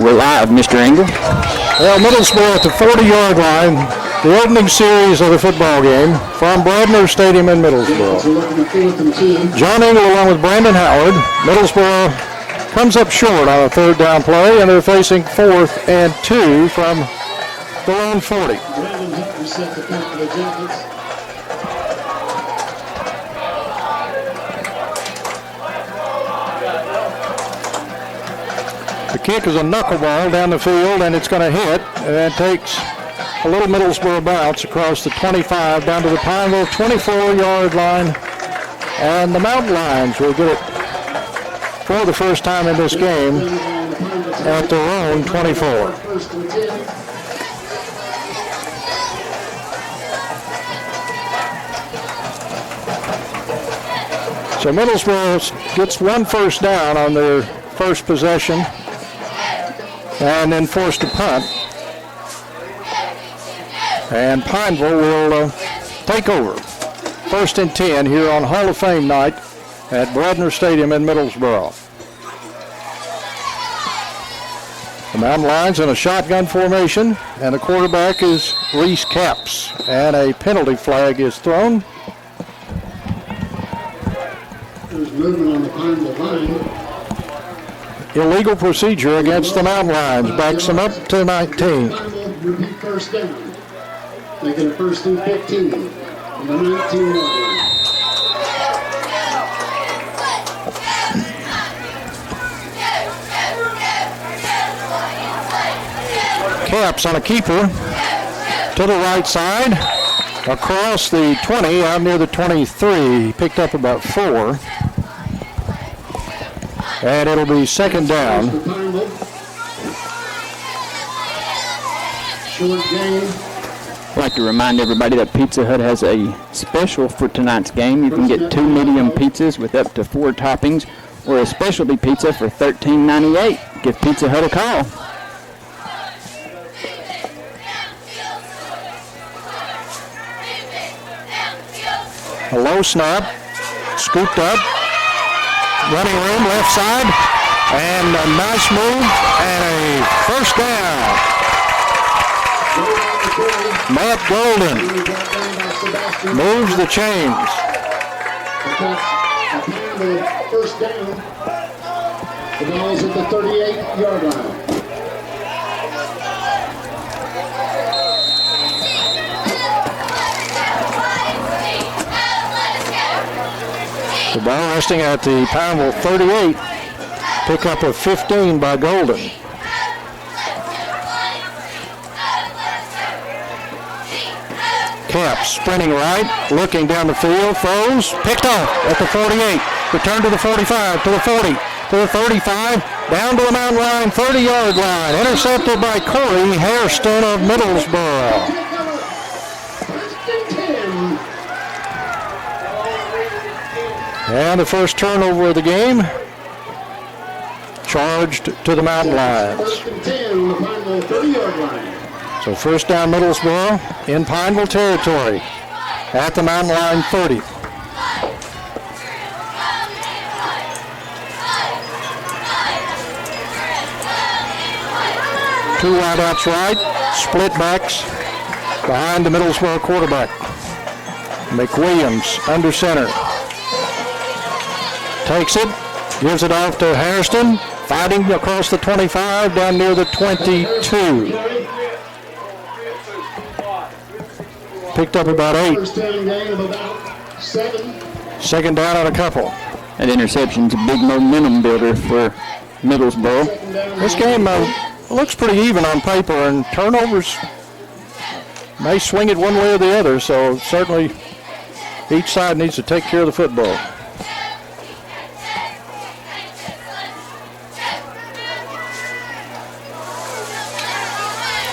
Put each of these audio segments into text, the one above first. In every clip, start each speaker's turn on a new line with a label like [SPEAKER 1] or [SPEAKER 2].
[SPEAKER 1] We're live, Mr. Engel.
[SPEAKER 2] Well, Middlesboro at the 40-yard line, the opening series of the football game from Bradner Stadium in Middlesboro. John Engel along with Brandon Howard. Middlesboro comes up short on a third down play, and they're facing 4th and 2 from their own 40. The kick is a knuckleball down the field, and it's going to hit, and it takes a little Middlesboro bounce across the 25 down to the Pineville 24-yard line, and the Mountain Lions will get it for the first time in this game at their own 24. So Middlesboro gets one first down on their first possession and then forced to punt. And Pineville will take over. 1st and 10 here on Hall of Fame night at Bradner Stadium in Middlesboro. The Mountain Lions in a shotgun formation, and the quarterback is Reese Capps. And a penalty flag is thrown.
[SPEAKER 3] There's movement on the Pineville line.
[SPEAKER 2] Illegal procedure against the Mountain Lions. Backs them up to 19.
[SPEAKER 3] Repeat first down. Making a 1st and 15 on the 19-yard line.
[SPEAKER 2] Capps on a keeper to the right side. Across the 20, out near the 23. Picked up about 4. And it'll be 2nd down.
[SPEAKER 3] Short game.
[SPEAKER 1] I'd like to remind everybody that Pizza Hut has a special for tonight's game. You can get 2 medium pizzas with up to 4 toppings, or a specialty pizza for $13.98. Give Pizza Hut a call.
[SPEAKER 2] A low snap, scooped up, running room left side, and a nice move, and a first down. Matt Golden moves the chains.
[SPEAKER 3] First down. The ball's at the 38-yard line.
[SPEAKER 2] The ball resting at the Pineville 38. Pickup of 15 by Golden. Capps sprinting right, looking down the field, throws, picked off at the 48. Return to the 45, to the 40, to the 35, down to the Mountain Line, 30-yard line. Intercepted by Corey Hairston of Middlesboro. And the first turnover of the game, charged to the Mountain Lions.
[SPEAKER 3] 1st and 10 on the Pineville 30-yard line.
[SPEAKER 2] So first down Middlesboro in Pineville territory at the Mountain Line 30. Two wideouts right, split backs behind the Middlesboro quarterback. McWilliams under center. Takes it, gives it off to Hairston, fighting across the 25 down near the 22. Picked up about 8.
[SPEAKER 3] First down gain of about 7.
[SPEAKER 2] 2nd down on a couple.
[SPEAKER 1] That interception's a big momentum builder for Middlesboro.
[SPEAKER 2] This game looks pretty even on paper, and turnovers may swing it one way or the other, so certainly each side needs to take care of the football.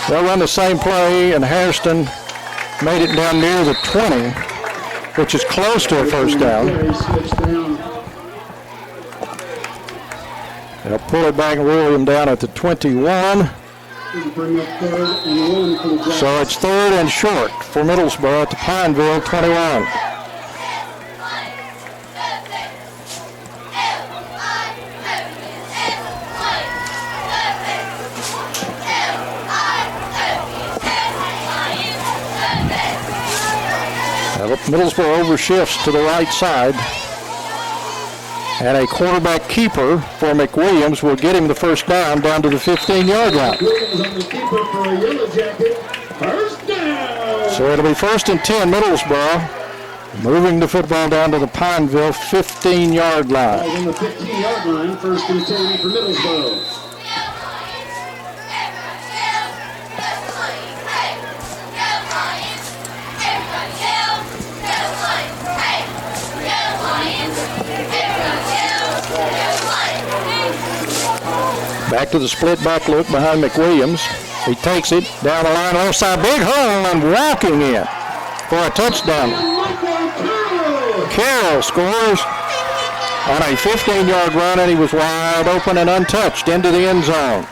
[SPEAKER 2] They'll run the same play, and Hairston made it down near the 20, which is close to a first down. They'll pull it back and rule him down at the 21. So it's 3rd and short for Middlesboro at the Pineville 21. Middlesboro overshifts to the right side. And a quarterback keeper for McWilliams will get him the first down to the 15-yard line.
[SPEAKER 3] McWilliams on the keeper for a Yellowjacket. First down.
[SPEAKER 2] So it'll be 1st and 10 Middlesboro. Moving the football down to the Pineville 15-yard line.
[SPEAKER 3] On the 15-yard line, 1st and 10 for Middlesboro.
[SPEAKER 2] Back to the split back look behind McWilliams. He takes it down the line, left side, big hole, and walking in for a touchdown. Carroll scores on a 15-yard run, and he was wide open and untouched into the end zone.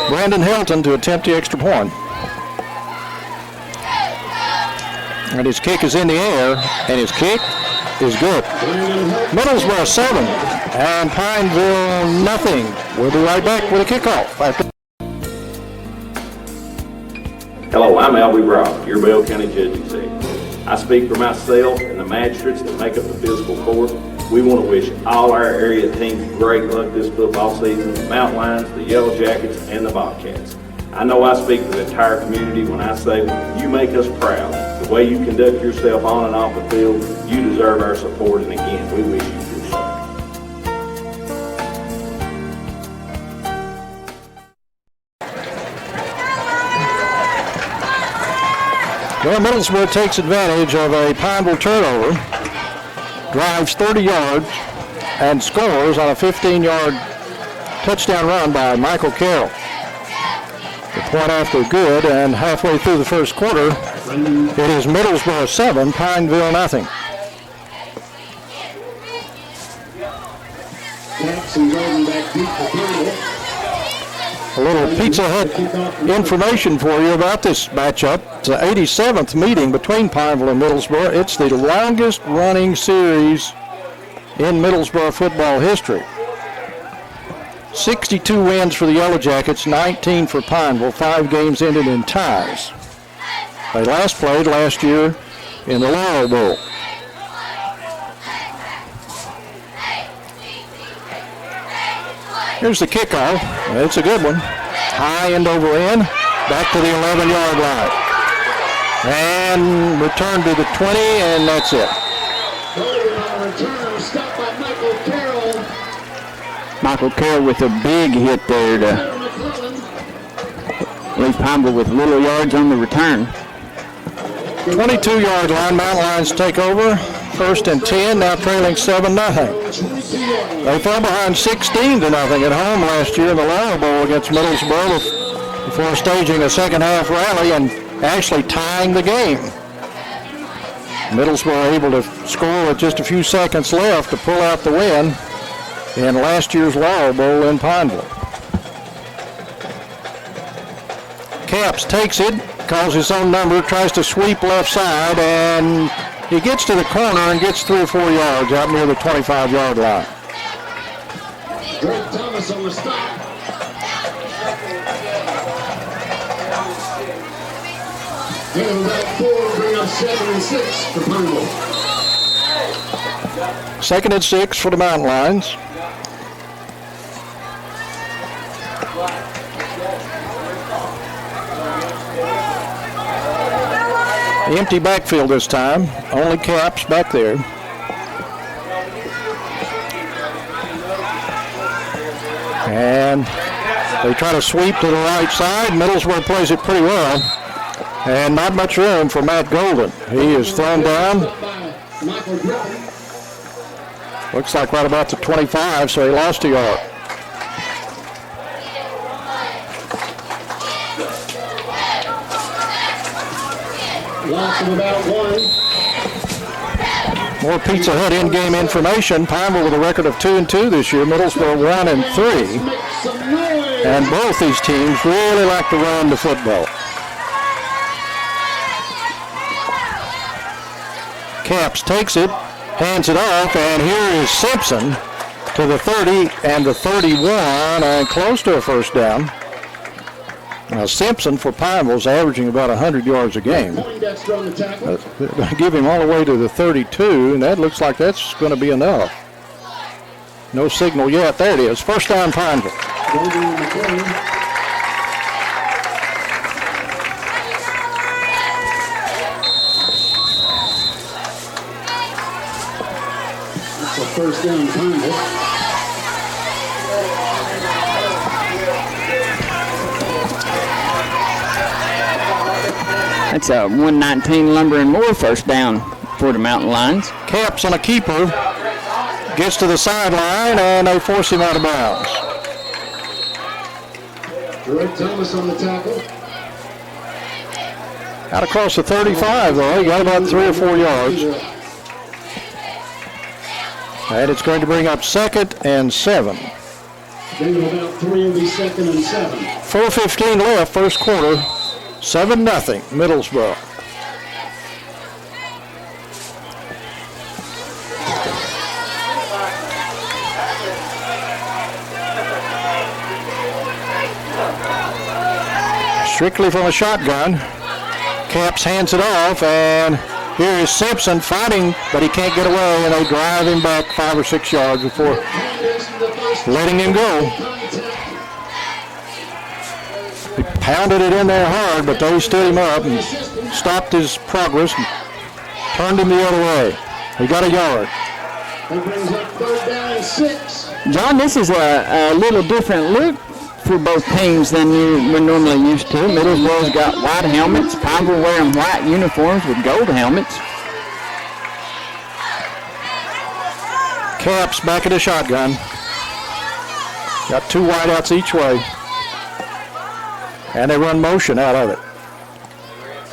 [SPEAKER 2] Brandon Hilton to attempt the extra point. And his kick is in the air, and his kick is good. Middlesboro 7 and Pineville nothing. We'll be right back with a kickoff.
[SPEAKER 4] Hello, I'm Albie Brock, your Bell County Judge Executive. I speak for myself and the magistrates that make up the fiscal court. We want to wish all our area teams great luck this football season, the Mountain Lions, the Yellowjackets, and the Bobcats. I know I speak for the entire community when I say you make us proud. The way you conduct yourself on and off the field, you deserve our support, and again, we wish you good luck.
[SPEAKER 2] Well, Middlesboro takes advantage of a Pineville turnover, drives 30 yards, and scores on a 15-yard touchdown run by Michael Carroll. The point after good, and halfway through the first quarter, it is Middlesboro 7, Pineville nothing.
[SPEAKER 3] Jackson going back deep for Pineville.
[SPEAKER 2] A little Pizza Hut information for you about this matchup. It's the 87th meeting between Pineville and Middlesboro. It's the longest running series in Middlesboro football history. 62 wins for the Yellowjackets, 19 for Pineville. 5 games ended in ties. They last played last year in the Laurel Bowl. Here's the kickoff. It's a good one. High end over end. Back to the 11-yard line. And return to the 20, and that's it.
[SPEAKER 3] Return stopped by Michael Carroll.
[SPEAKER 1] Michael Carroll with a big hit there to leave Pineville with little yards on the return.
[SPEAKER 2] 22-yard line. Mountain Lions take over. 1st and 10, now trailing 7-0. They fell behind 16-0 at home last year in the Laurel Bowl against Middlesboro before staging a second-half rally and actually tying the game. Middlesboro able to score with just a few seconds left to pull out the win in last year's Laurel Bowl in Pineville. Capps takes it, calls his own number, tries to sweep left side, and he gets to the corner and gets 3 or 4 yards out near the 25-yard line.
[SPEAKER 3] Drake Thomas on the stop. And about 4, bring up 7 and 6 for Pineville.
[SPEAKER 2] 2nd and 6 for the Mountain Lions. Empty backfield this time. Only Capps back there. And they try to sweep to the right side. Middlesboro plays it pretty well. And not much room for Matt Golden. He is thrown down. Looks like right about the 25, so he lost a yard.
[SPEAKER 3] Loss of about 1.
[SPEAKER 2] More Pizza Hut in-game information. Pineville with a record of 2-2 this year. Middlesboro 1-3. And both these teams really like to run the football. Capps takes it, hands it off, and here is Simpson to the 30 and the 31, and close to a first down. Now Simpson for Pineville is averaging about 100 yards a game. They're going to give him all the way to the 32, and that looks like that's going to be enough. No signal yet. There it is. First down, Pineville.
[SPEAKER 3] That's a first down, Pineville.
[SPEAKER 1] That's a 119 Lumber and More first down for the Mountain Lions.
[SPEAKER 2] Capps on a keeper. Gets to the sideline, and they force him out of bounds.
[SPEAKER 3] Rick Thomas on the tackle.
[SPEAKER 2] Out across the 35, though. He got about 3 or 4 yards. And it's going to bring up 2nd and 7.
[SPEAKER 3] Then about 3 will be 2nd and 7.
[SPEAKER 2] 4:15 left, first quarter. 7-0, Middlesboro. Strictly from a shotgun. Capps hands it off, and here is Simpson fighting, but he can't get away, and they drive him back 5 or 6 yards before letting him go. He pounded it in there hard, but they stood him up and stopped his progress and turned him the other way. He got a yard.
[SPEAKER 3] That brings up 3rd down and 6.
[SPEAKER 1] John, this is a little different look for both teams than we're normally used to. Middlesboro's got white helmets. Pineville wearing white uniforms with gold helmets.
[SPEAKER 2] Capps back at the shotgun. Got 2 wideouts each way. And they run motion out of it.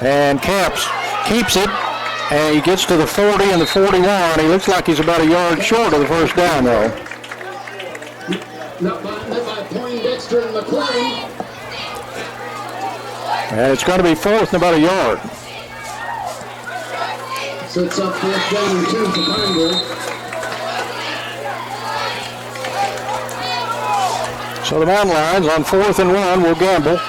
[SPEAKER 2] And Capps keeps it, and he gets to the 40 and the 41. He looks like he's about a yard short of the first down, though.
[SPEAKER 3] Not by Poindexter and McClain.
[SPEAKER 2] And it's going to be 4th and about a yard.
[SPEAKER 3] Sets up 4th down and 2 for Pineville.
[SPEAKER 2] So the Mountain Lions on 4th and 1 will gamble.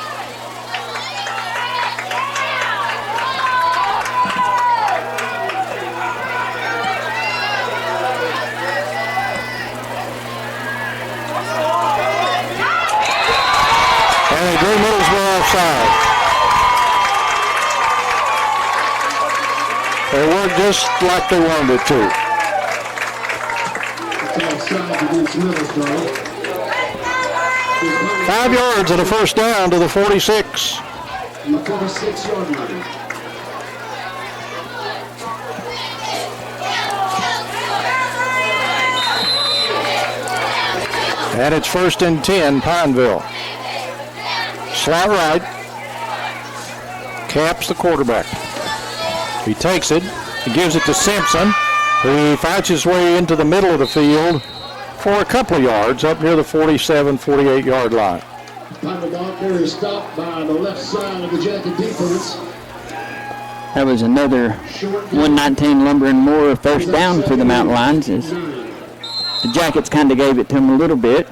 [SPEAKER 2] They worked just like they wanted it to.
[SPEAKER 3] It's offside against Middlesboro.
[SPEAKER 2] 5 yards and a first down to the 46.
[SPEAKER 3] On the 46-yard line.
[SPEAKER 2] And it's 1st and 10, Pineville. Slot right. Capps the quarterback. He takes it. He gives it to Simpson, who fights his way into the middle of the field for a couple of yards up near the 47, 48-yard line.
[SPEAKER 3] Pineville ball carrier stopped by the left side of the Jacket defense.
[SPEAKER 1] That was another 119 Lumber and More first down for the Mountain Lions. The Jackets kind of gave it to them a little bit.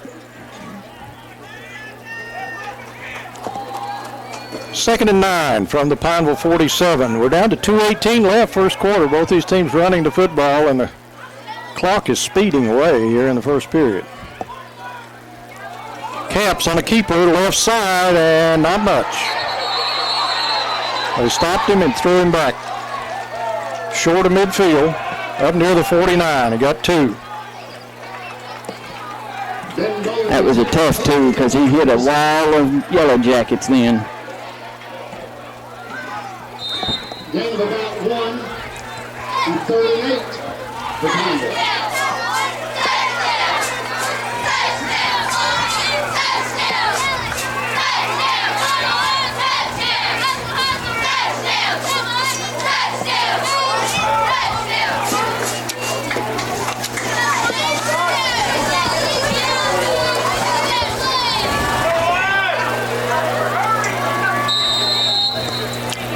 [SPEAKER 2] 2nd and 9 from the Pineville 47. We're down to 2:18 left, first quarter. Both these teams running the football, and the clock is speeding away here in the first period. Capps on a keeper, left side, and not much. They stopped him and threw him back. Short of midfield, up near the 49. He got 2.
[SPEAKER 1] That was a tough 2 because he hit a wall of Yellowjackets then.
[SPEAKER 3] Gain of about 1 and 38 for Pineville.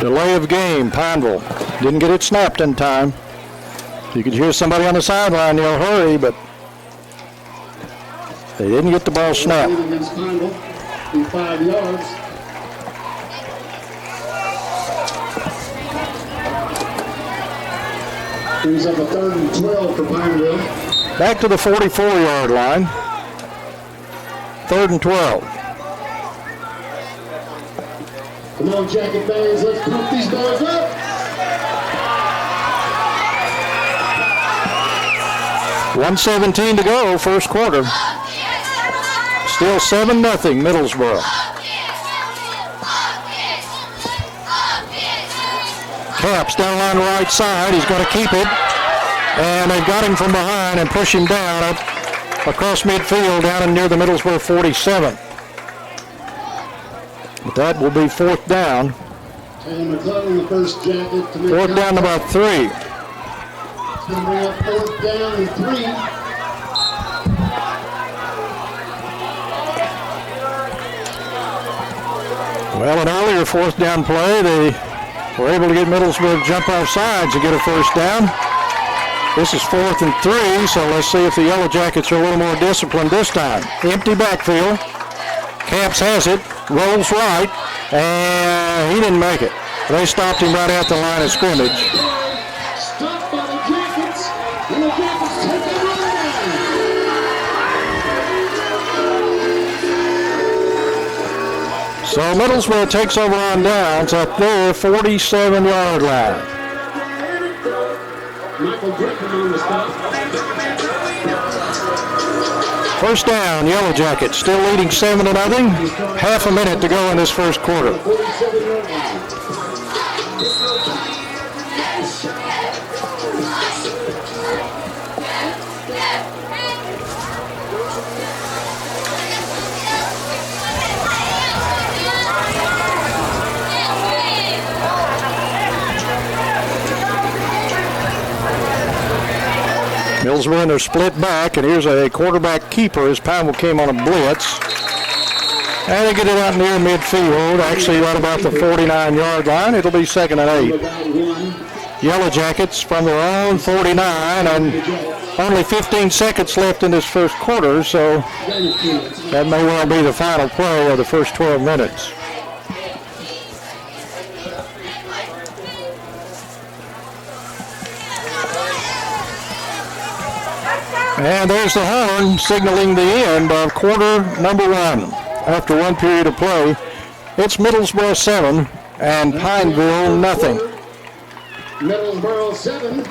[SPEAKER 2] Delay of game, Pineville. Didn't get it snapped in time. You could hear somebody on the sideline yell, hurry, but they didn't get the ball snapped.
[SPEAKER 3] Against Pineville, in 5 yards. Brings up a 3rd and 12 for Pineville.
[SPEAKER 2] Back to the 44-yard line. 3rd and 12.
[SPEAKER 3] Come on, Jacket fans, let's pump these boys up.
[SPEAKER 2] $1:17 to go, first quarter. Still 7-0 Middlesboro. Caps down line right side. He's going to keep it. And they've got him from behind and push him down up across midfield down in near the Middlesboro 47. But that will be 4th down.
[SPEAKER 3] And McClellan, the first Jacket to make
[SPEAKER 2] 4th down to about 3.
[SPEAKER 3] It's going to bring up 4th down and 3.
[SPEAKER 2] Well, an earlier 4th down play, they were able to get Middlesboro to jump off sides to get a first down. This is 4th and 3, so let's see if the Yellowjackets are a little more disciplined this time. Empty backfield. Camps has it, rolls right, and he didn't make it. They stopped him right at the line of scrimmage.
[SPEAKER 3] Stopped by the Jackets, and the Jackets take it away.
[SPEAKER 2] So Middlesboro takes over on downs at their 47-yard line.
[SPEAKER 3] Michael Griffin on the stop.
[SPEAKER 2] First down, Yellowjackets still leading 7-0. Half a minute to go in this first quarter.
[SPEAKER 3] 47-yard line.
[SPEAKER 2] Middlesboro in their split back, and here's a quarterback keeper as Pineville came on a blitz. And they get it out near midfield, actually right about the 49-yard line. It'll be 2nd and 8. Yellowjackets from their own 49, and only 15 seconds left in this first quarter, so that may well be the final play of the first 12 minutes. And there's the horn signaling the end of quarter number 1. After 1 period of play, it's Middlesboro 7 and Pineville nothing.
[SPEAKER 3] Middlesboro 7.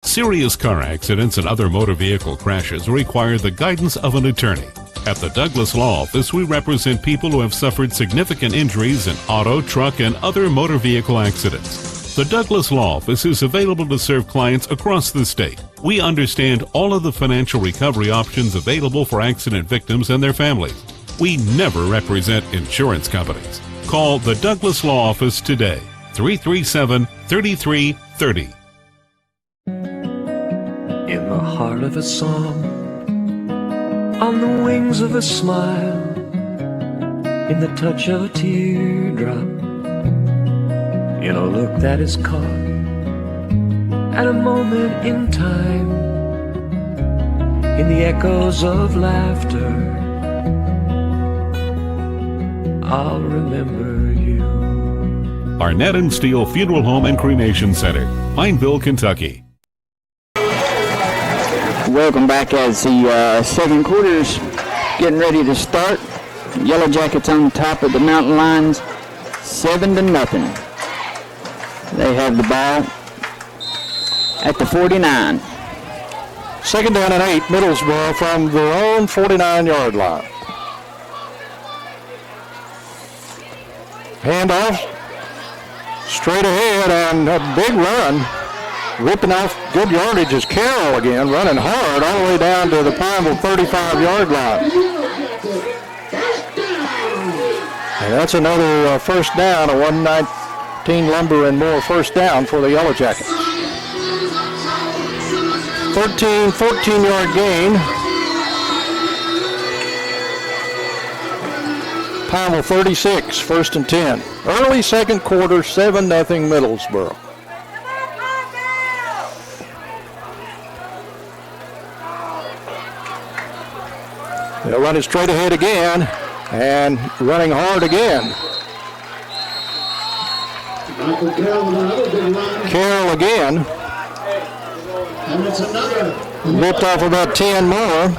[SPEAKER 5] Serious car accidents and other motor vehicle crashes require the guidance of an attorney. At the Douglas Law Office, we represent people who have suffered significant injuries in auto, truck, and other motor vehicle accidents. The Douglas Law Office is available to serve clients across the state. We understand all of the financial recovery options available for accident victims and their families. We never represent insurance companies. Call the Douglas Law Office today, 337-3330.
[SPEAKER 6] In the heart of a song, on the wings of a smile, in the touch of a teardrop, in a look that is caught at a moment in time, in the echoes of laughter, I'll remember you.
[SPEAKER 5] Arnett and Steele Funeral Home and Cremation Center, Pineville, Kentucky.
[SPEAKER 1] Welcome back as the second quarter's getting ready to start. Yellowjackets on top of the mountain lions, 7-0. They have the ball at the 49.
[SPEAKER 2] 2nd down and 8, Middlesboro from their own 49-yard line. Handoff, straight ahead, and a big run. Ripping off good yardage is Carroll again, running hard all the way down to the Pineville 35-yard line. And that's another first down, a 119 Lumber and More first down for the Yellowjackets. 14-yard gain. Pineville 36, first and 10. Early second quarter, 7-0 Middlesboro. They'll run it straight ahead again, and running hard again.
[SPEAKER 3] Michael Carroll with another big run.
[SPEAKER 2] Carroll again.
[SPEAKER 3] And it's another.
[SPEAKER 2] Ripped off about 10 more.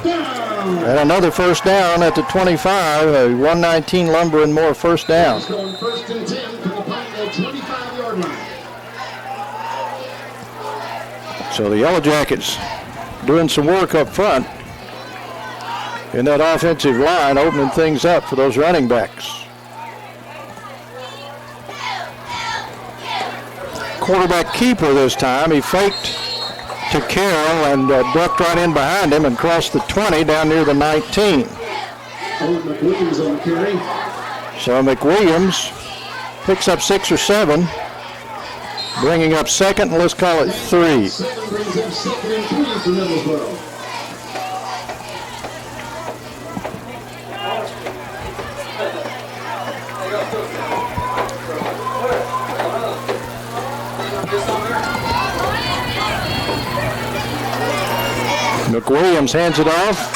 [SPEAKER 2] And another first down at the 25. A 119 Lumber and More first down.
[SPEAKER 3] He's going first and 10 from the Pineville 25-yard line.
[SPEAKER 2] So the Yellowjackets doing some work up front in that offensive line, opening things up for those running backs. Quarterback keeper this time. He faked to Carroll and ducked right in behind him and crossed the 20 down near the 19.
[SPEAKER 3] McWilliams on the carry.
[SPEAKER 2] So McWilliams picks up 6 or 7, bringing up second, and let's call it 3.
[SPEAKER 3] 7 brings up second and 3 for Middlesboro.
[SPEAKER 2] McWilliams hands it off.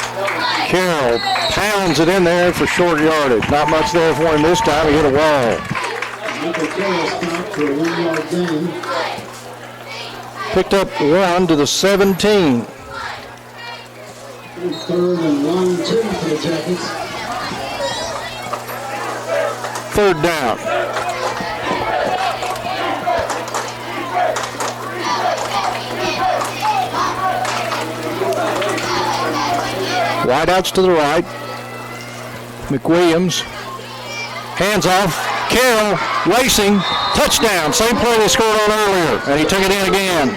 [SPEAKER 2] Carroll pounds it in there for short yardage. Not much there for him this time. He hit a wall.
[SPEAKER 3] Michael Carroll stopped for a 1-yard gain.
[SPEAKER 2] Picked up 1 to the 17.
[SPEAKER 3] 3rd and 1, 2 for the Jackets.
[SPEAKER 2] Third down. Wideouts to the right. McWilliams. Hands off. Carroll racing. Touchdown. Same play they scored on earlier. And he took it in again.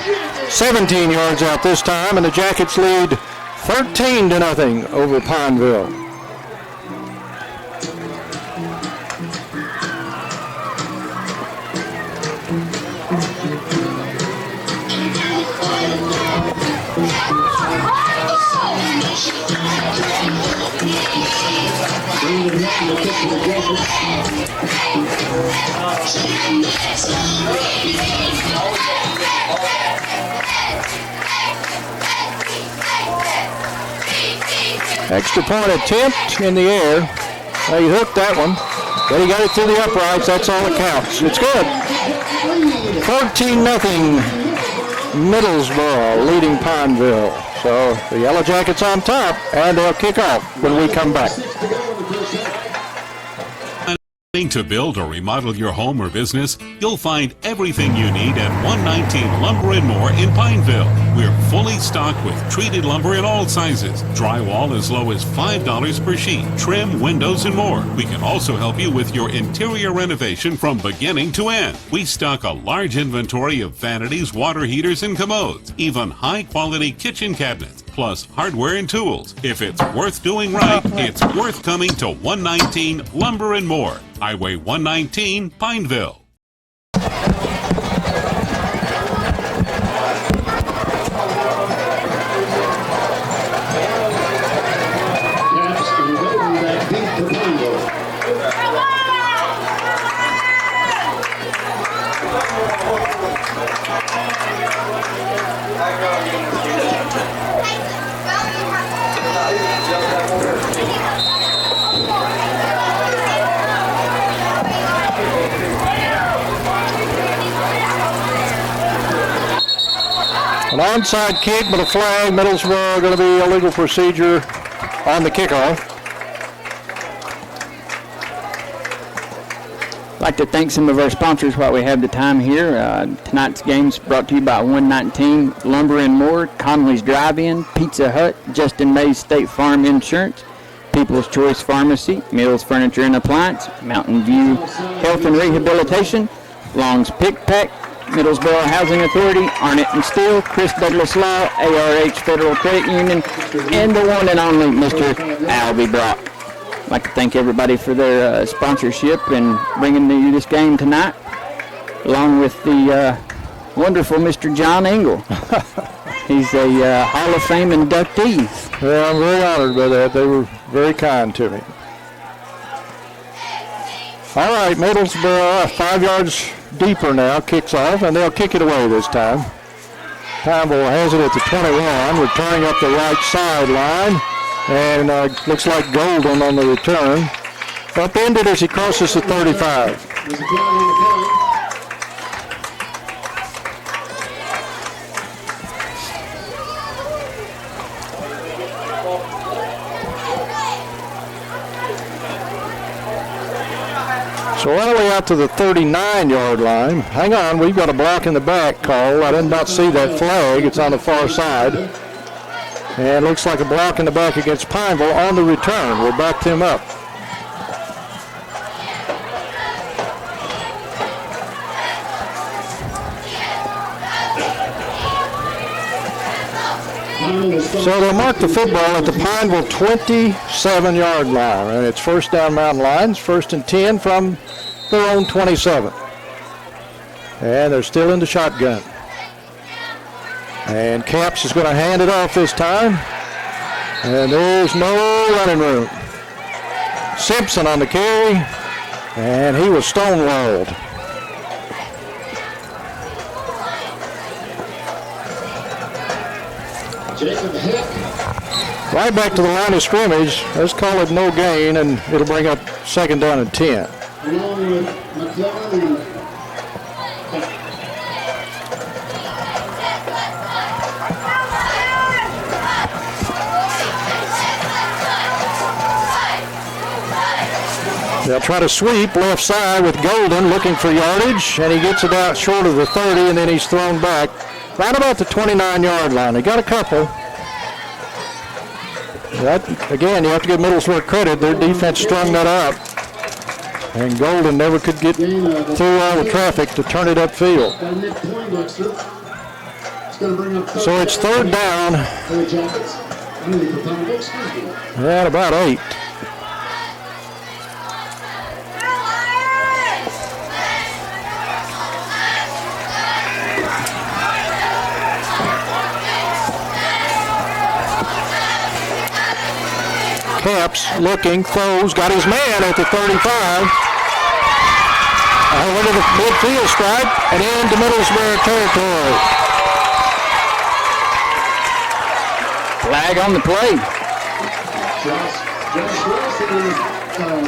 [SPEAKER 2] 17 yards out this time, and the Jackets lead 13-0 over Pineville. Extra point attempt in the air. He hooked that one, but he got it through the uprights. That's all that counts. It's good. 14-0 Middlesboro leading Pineville. So the Yellowjackets on top, and they'll kick off when we come back.
[SPEAKER 5] To build or remodel your home or business, you'll find everything you need at 119 Lumber and More in Pineville. We're fully stocked with treated lumber in all sizes, drywall as low as $5 per sheet, trim, windows, and more. We can also help you with your interior renovation from beginning to end. We stock a large inventory of vanities, water heaters, and commodes, even high-quality kitchen cabinets, plus hardware and tools. If it's worth doing right, it's worth coming to 119 Lumber and More, Highway 119, Pineville.
[SPEAKER 2] An onside kick, but a flag. Middlesboro going to be a legal procedure on the kickoff.
[SPEAKER 1] I'd like to thank some of our sponsors while we have the time here. Tonight's game's brought to you by 119 Lumber and More, Conley's Drive-In, Pizza Hut, Justin Mays State Farm Insurance, People's Choice Pharmacy, Mills Furniture and Appliance, Mountain View Health and Rehabilitation, Long's Pick Pack, Middlesboro Housing Authority, Arnett and Steele, Chris Douglas Law, ARH Federal Credit Union, and the one and only Mr. Albie Brock. I'd like to thank everybody for their sponsorship and bringing you this game tonight, along with the wonderful Mr. John Engel. He's a Hall of Fame inductee.
[SPEAKER 2] Yeah, I'm very honored by that. They were very kind to me. All right, Middlesboro 5 yards deeper now, kicks off, and they'll kick it away this time. Pineville has it at the 21, returning up the right sideline, and looks like Golden on the return. Upended as he crosses the 35.
[SPEAKER 3] There's a flag on the play.
[SPEAKER 2] So all the way out to the 39-yard line. Hang on, we've got a block in the back, Cole. I did not see that flag. It's on the far side. And looks like a block in the back against Pineville on the return. We'll back them up. So they'll mark the football at the Pineville 27-yard line. And it's first down Mountain Lions, 1st and 10 from their own 27. And they're still in the shotgun. And Caps is going to hand it off this time. And there's no running room. Simpson on the carry. And he was stonewalled. Right back to the line of scrimmage. Let's call it no gain, and it'll bring up 2nd down and 10.
[SPEAKER 3] Along with McClellan.
[SPEAKER 2] They'll try to sweep left side with Golden looking for yardage, and he gets it out short of the 30, and then he's thrown back right about the 29-yard line. They got a couple. That, again, you have to give Middlesboro credit. Their defense strung that up, and Golden never could get through all the traffic to turn it upfield. So it's 3rd down at about 8. Caps looking, throws, got his man at the 35. Went to the midfield stripe and into Middlesboro territory.
[SPEAKER 1] Flag on the play.
[SPEAKER 3] Josh Wilson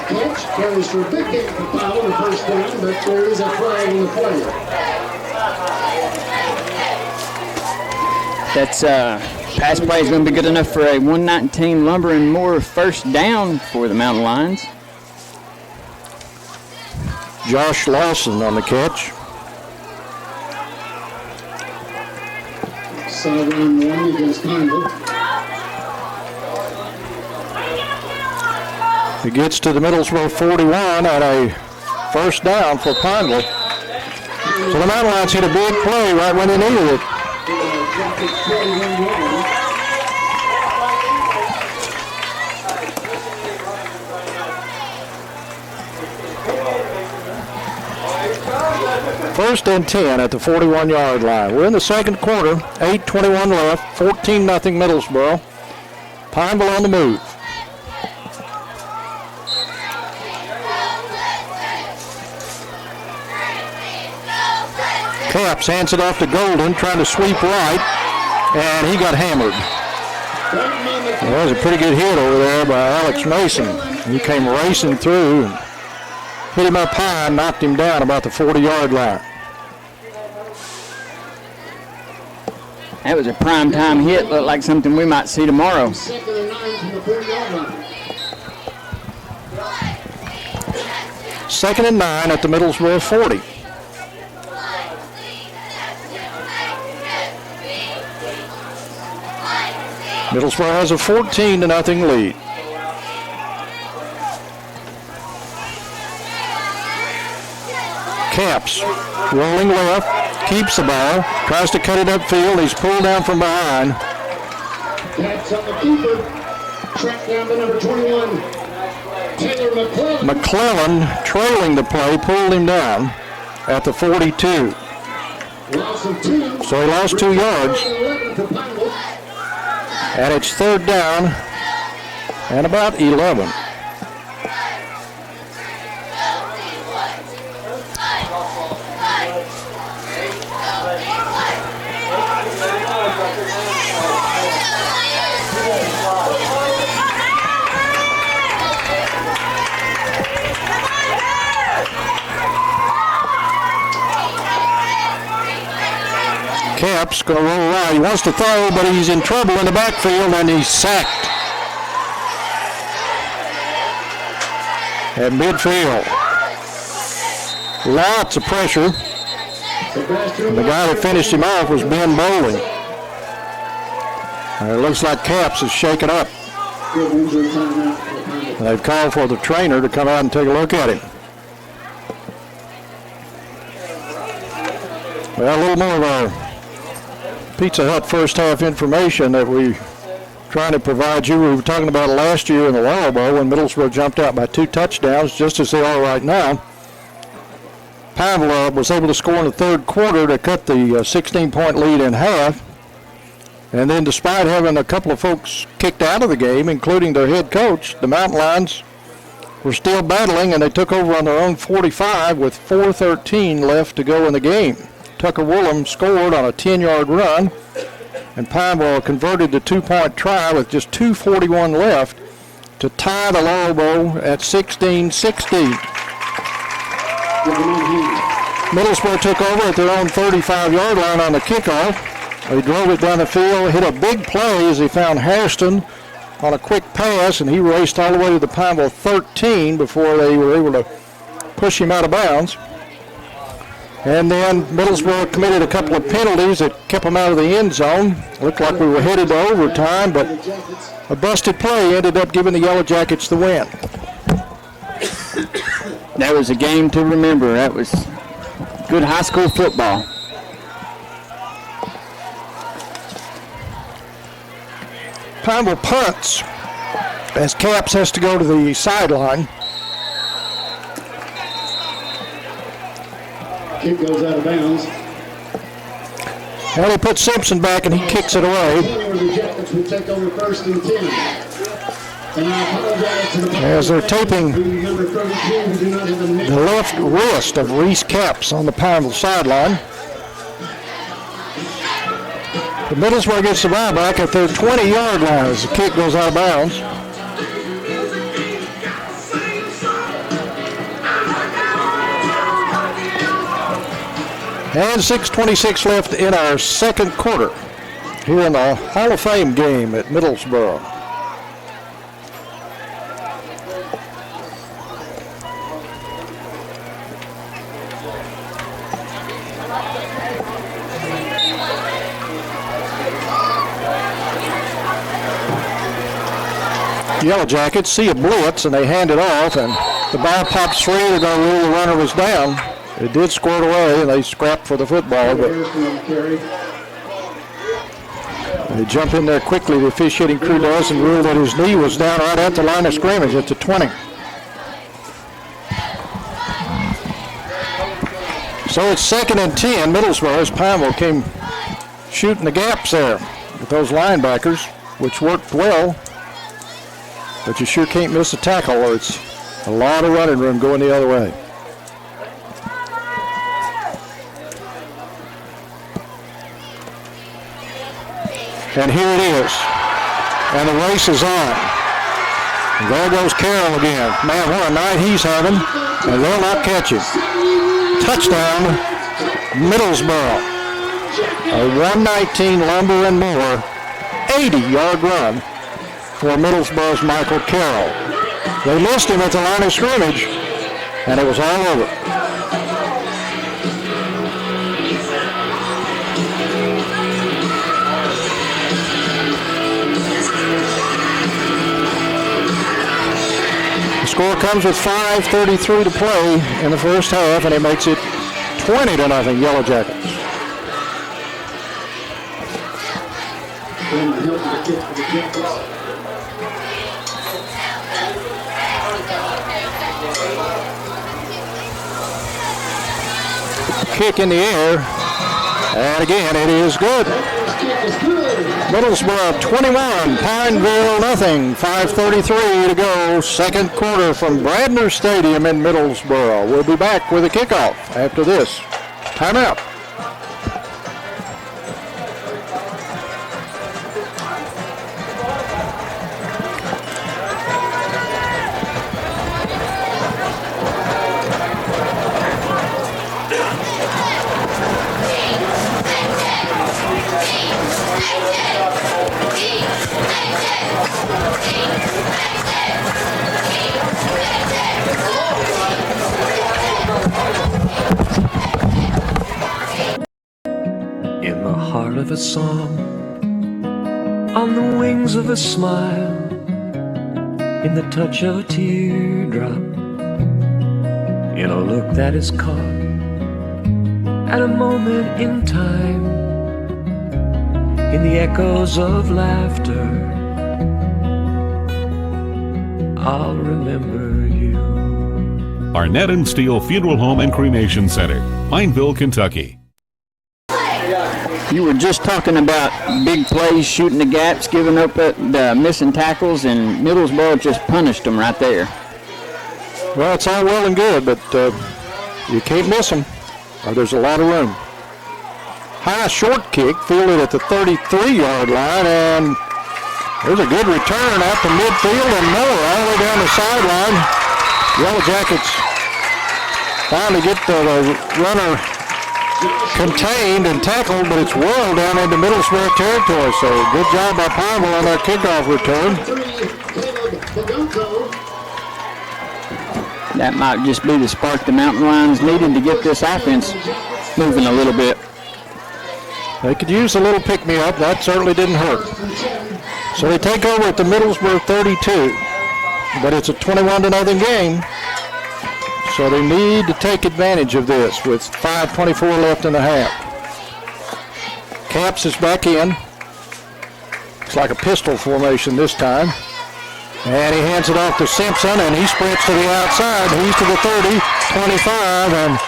[SPEAKER 3] catch carries for a big gain for Powell on the first down, but there is a flag on the play.
[SPEAKER 1] That's pass play is going to be good enough for a 119 Lumber and More first down for the Mountain Lions.
[SPEAKER 2] Josh Lawson on the catch.
[SPEAKER 3] Sideline 1 against Pineville.
[SPEAKER 2] He gets to the Middlesboro 41 at a first down for Pineville. So the Mountain Lions hit a big play right when they needed it. First and 10 at the 41-yard line. We're in the second quarter, 8:21 left, 14-0 Middlesboro. Pineville on the move. Caps hands it off to Golden, trying to sweep right, and he got hammered. That was a pretty good hit over there by Alex Mason. He came racing through and hit him up high and knocked him down about the 40-yard line.
[SPEAKER 1] That was a prime time hit. Looked like something we might see tomorrow.
[SPEAKER 3] 2nd and 9 from the 40-yard line.
[SPEAKER 2] 2nd and 9 at the Middlesboro 40. Middlesboro has a 14-0 lead. Caps rolling left, keeps the ball, tries to cut it upfield. He's pulled down from behind.
[SPEAKER 3] Caps on the keeper. Track down to number 21. Taylor McClellan.
[SPEAKER 2] McClellan trailing the play, pulled him down at the 42.
[SPEAKER 3] Loss of 2.
[SPEAKER 2] So he lost 2 yards.
[SPEAKER 3] 11 for Pineville.
[SPEAKER 2] And it's 3rd down and about 11. Cap's going to roll right. He wants to throw, but he's in trouble in the backfield, and he's sacked at midfield. Lots of pressure. And the guy that finished him off was Ben Bowling. And it looks like Caps is shaken up. And they've called for the trainer to come out and take a look at him. Well, a little more of our Pizza Hut first half information that we're trying to provide you. We were talking about it last year in the Laurel Bowl when Middlesboro jumped out by 2 touchdowns, just as they are right now. Pineville was able to score in the third quarter to cut the 16-point lead in half. And then despite having a couple of folks kicked out of the game, including their head coach, the Mountain Lions were still battling, and they took over on their own 45 with 4:13 left to go in the game. Tucker Woolham scored on a 10-yard run, and Pineville converted the 2-point try with just 2:41 left to tie the Laurel Bowl at 16-16. Middlesboro took over at their own 35-yard line on the kickoff. They drove it down the field, hit a big play as he found Hairston on a quick pass, and he raced all the way to the Pineville 13 before they were able to push him out of bounds. And then Middlesboro committed a couple of penalties that kept them out of the end zone. Looked like we were headed to overtime, but a busted play ended up giving the Yellowjackets the win.
[SPEAKER 1] That was a game to remember. That was good high school football.
[SPEAKER 2] Pineville punts as Caps has to go to the sideline.
[SPEAKER 3] Kick goes out of bounds.
[SPEAKER 2] Well, they put Simpson back and he kicks it away.
[SPEAKER 3] The Jackets will take over 1st and 10. And I apologize to the
[SPEAKER 2] As they're taping
[SPEAKER 3] number 32 who do not have a
[SPEAKER 2] the left wrist of Reese Caps on the Pineville sideline. The Middlesboro gets the ball back at their 20-yard line as the kick goes out of bounds. And 6:26 left in our second quarter here in the Hall of Fame game at Middlesboro. Yellowjackets see a blitz and they hand it off, and the ball pops free. They're going to rule the runner was down. It did squirt away, and they scrapped for the football, but they jump in there quickly, the officiating crew does, and rule that his knee was down right at the line of scrimmage at the 20. So it's 2nd and 10. Middlesboro, as Pineville came shooting the gaps there with those linebackers, which worked well. But you sure can't miss a tackle, or it's a lot of running room going the other way. And here it is. And the race is on. And there goes Carroll again. Man, what a night he's having. And they'll not catch him. Touchdown, Middlesboro. A 119 Lumber and More 80-yard run for Middlesboro's Michael Carroll. They missed him at the line of scrimmage, and it was all over. The score comes with 5:33 to play in the first half, and it makes it 20-0 Yellowjackets. Kick in the air, and again it is good. Middlesboro 21, Pineville nothing. 5:33 to go, second quarter from Bradner Stadium in Middlesboro. We'll be back with a kickoff after this timeout.
[SPEAKER 6] a song, on the wings of a smile, in the touch of a teardrop, in a look that is caught at a moment in time, in the echoes of laughter, I'll remember you.
[SPEAKER 5] Barnett and Steele Funeral Home and Cremation Center, Pineville, Kentucky.
[SPEAKER 1] You were just talking about big plays, shooting the gaps, giving up the missing tackles, and Middlesboro just punished them right there.
[SPEAKER 2] Well, it's all well and good, but you can't miss them. There's a lot of room. High short kick, fielded at the 33-yard line, and there's a good return out to midfield and more, all the way down the sideline. Yellowjackets finally get the runner contained and tackled, but it's well down into Middlesboro territory. So good job by Pineville on that kickoff return.
[SPEAKER 1] That might just be the spark the Mountain Lions needed to get this offense moving a little bit.
[SPEAKER 2] They could use a little pick-me-up. That certainly didn't hurt. So they take over at the Middlesboro 32, but it's a 21-0 game. So they need to take advantage of this with 5:24 left in the half. Camps is back in. It's like a pistol formation this time. And he hands it off to Simpson, and he sprints to the outside. He's to the 30, 25, and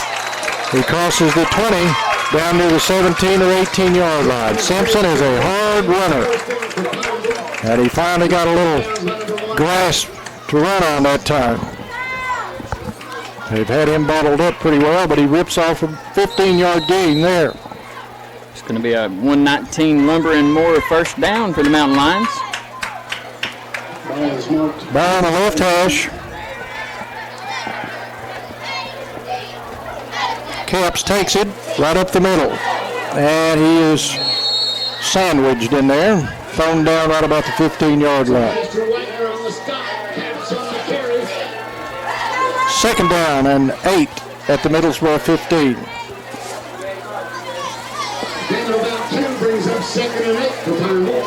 [SPEAKER 2] he crosses the 20 down near the 17 or 18-yard line. Simpson is a hard runner. And he finally got a little grass to run on that time. They've had him bottled up pretty well, but he rips off a 15-yard gain there.
[SPEAKER 1] It's going to be a 119 Lumber and More first down for the Mountain Lions.
[SPEAKER 2] Ball on the left hash. Capps takes it right up the middle. And he is sandwiched in there. Thrown down right about the 15-yard line. Second down and 8 at the Middlesboro 15.
[SPEAKER 3] Then about 2 brings up 2nd and 8 for Pineville.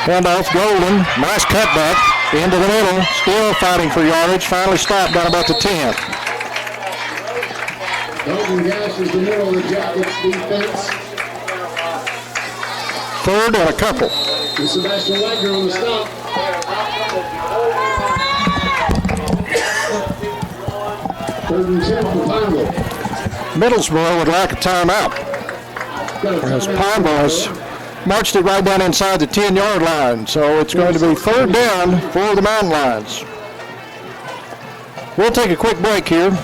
[SPEAKER 2] Handoff, Golden, nice cutback, into the middle, still fighting for yardage, finally stopped down about the 10.
[SPEAKER 3] Golden gashes the middle of the Jackets defense.
[SPEAKER 2] Third and a couple.
[SPEAKER 3] And Sebastian Wagner on the stop. Third and 10 for Pineville.
[SPEAKER 2] Middlesboro would like a timeout, as Pineville has marched it right down inside the 10-yard line. So it's going to be third down for the Mountain Lions. We'll take a quick break here.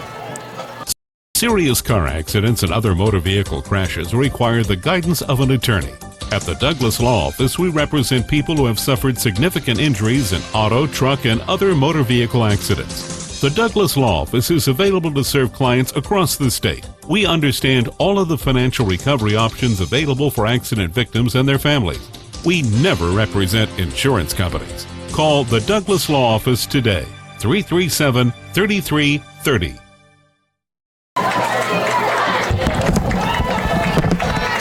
[SPEAKER 5] Serious car accidents and other motor vehicle crashes require the guidance of an attorney. At the Douglas Law Office, we represent people who have suffered significant injuries in auto, truck, and other motor vehicle accidents. The Douglas Law Office is available to serve clients across the state. We understand all of the financial recovery options available for accident victims and their families. We never represent insurance companies. Call the Douglas Law Office today, 337-3330.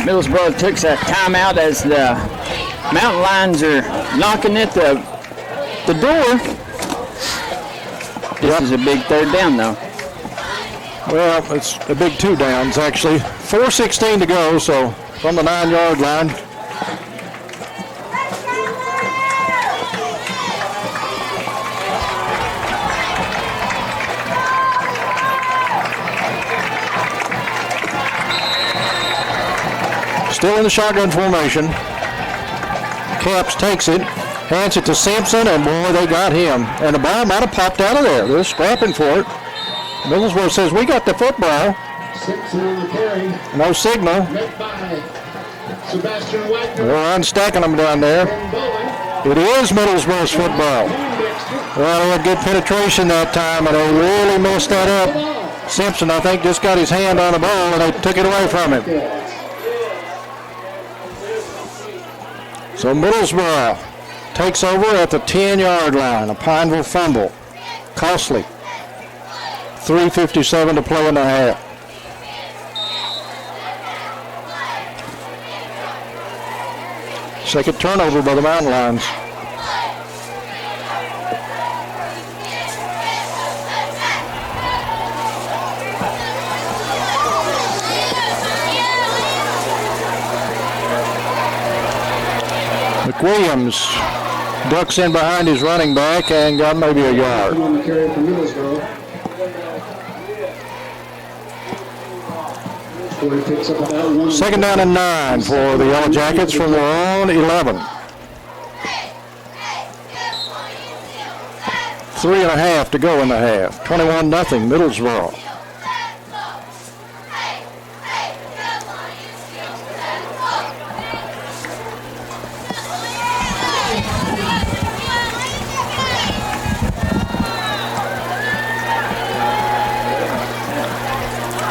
[SPEAKER 1] Middlesboro took a timeout as the Mountain Lions are knocking at the door. This is a big third down, though.
[SPEAKER 2] Well, it's a big 2 downs, actually. 4:16 to go, so from the 9-yard line. Still in the shotgun formation. Capps takes it, hands it to Simpson, and boy, they got him. And the ball might have popped out of there. They're scrapping for it. Middlesboro says, we got the football.
[SPEAKER 3] Simpson on the carry.
[SPEAKER 2] No signal.
[SPEAKER 3] Met by Sebastian Wagner.
[SPEAKER 2] They're unstacking them down there.
[SPEAKER 3] And Bowen.
[SPEAKER 2] It is Middlesboro's football. Well, they had good penetration that time, and they really messed that up. Simpson, I think, just got his hand on the ball, and they took it away from him. So Middlesboro takes over at the 10-yard line. A Pineville fumble. Costly. 3:57 to play in the half. Second turnover by the Mountain Lions. McWilliams ducks in behind his running back and got maybe a yard.
[SPEAKER 3] On the carry for Middlesboro. Corey picks up about 1.
[SPEAKER 2] Second down and 9 for the Yellowjackets from their own 11. 3.5 to go in the half. 21-0 Middlesboro.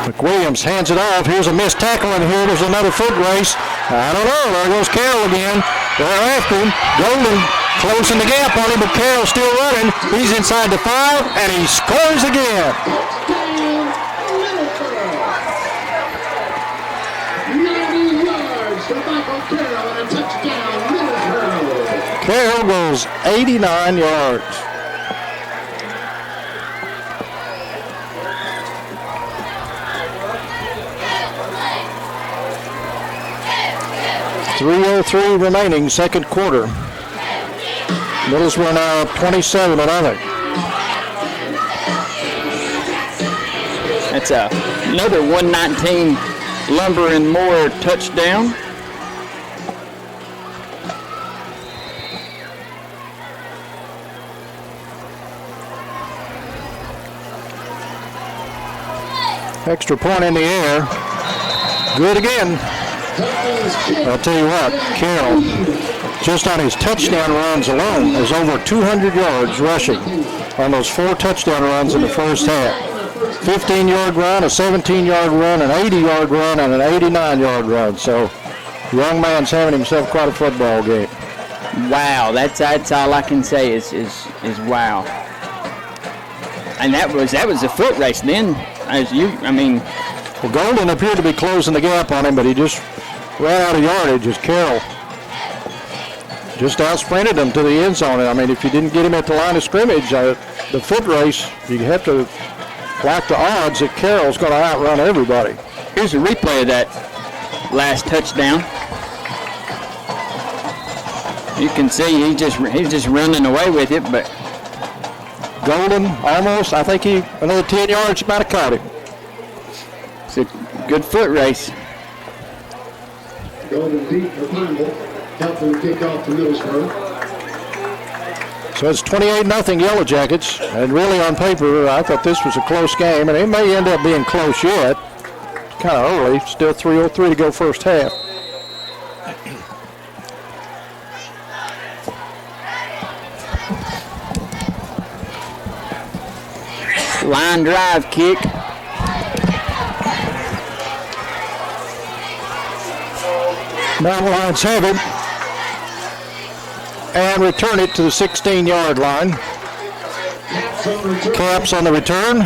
[SPEAKER 2] McWilliams hands it off. Here's a missed tackle, and here there's another foot race. I don't know. There goes Carroll again. They're after him. Golden closing the gap on him, but Carroll's still running. He's inside the 5, and he scores again.
[SPEAKER 3] 90 yards for Michael Carroll and a touchdown, Middlesboro.
[SPEAKER 2] Carroll goes 89 yards. .303 remaining, second quarter. Middlesboro now up 27-0.
[SPEAKER 1] That's another 119 Lumber and Moore touchdown.
[SPEAKER 2] Extra point in the air. Good again. I'll tell you what, Carroll, just on his touchdown runs alone, is over 200 yards rushing on those 4 touchdown runs in the first half. 15-yard run, a 17-yard run, an 80-yard run, and an 89-yard run. So, the young man's having himself quite a football game.
[SPEAKER 1] Wow, that's all I can say is wow. And that was a foot race then.
[SPEAKER 2] Well, Golden appeared to be closing the gap on him, but he just ran out of yardage as Carroll just out-sprinted him to the end zone. I mean, if you didn't get him at the line of scrimmage, the foot race, you have to like the odds that Carroll's going to outrun everybody.
[SPEAKER 1] Here's a replay of that last touchdown. You can see he's just running away with it, but
[SPEAKER 2] Golden almost, I think another 10 yards, he might have caught him.
[SPEAKER 1] It's a good foot race.
[SPEAKER 3] Golden deep for Pineville. Helpful kickoff to Middlesboro.
[SPEAKER 2] So it's 28-0 Yellowjackets, and really on paper, I thought this was a close game, and it may end up being close yet. Kind of early, still 3:03 to go first half.
[SPEAKER 1] Line drive kick.
[SPEAKER 2] Mountain Lions have it and return it to the 16-yard line. Caps on the return.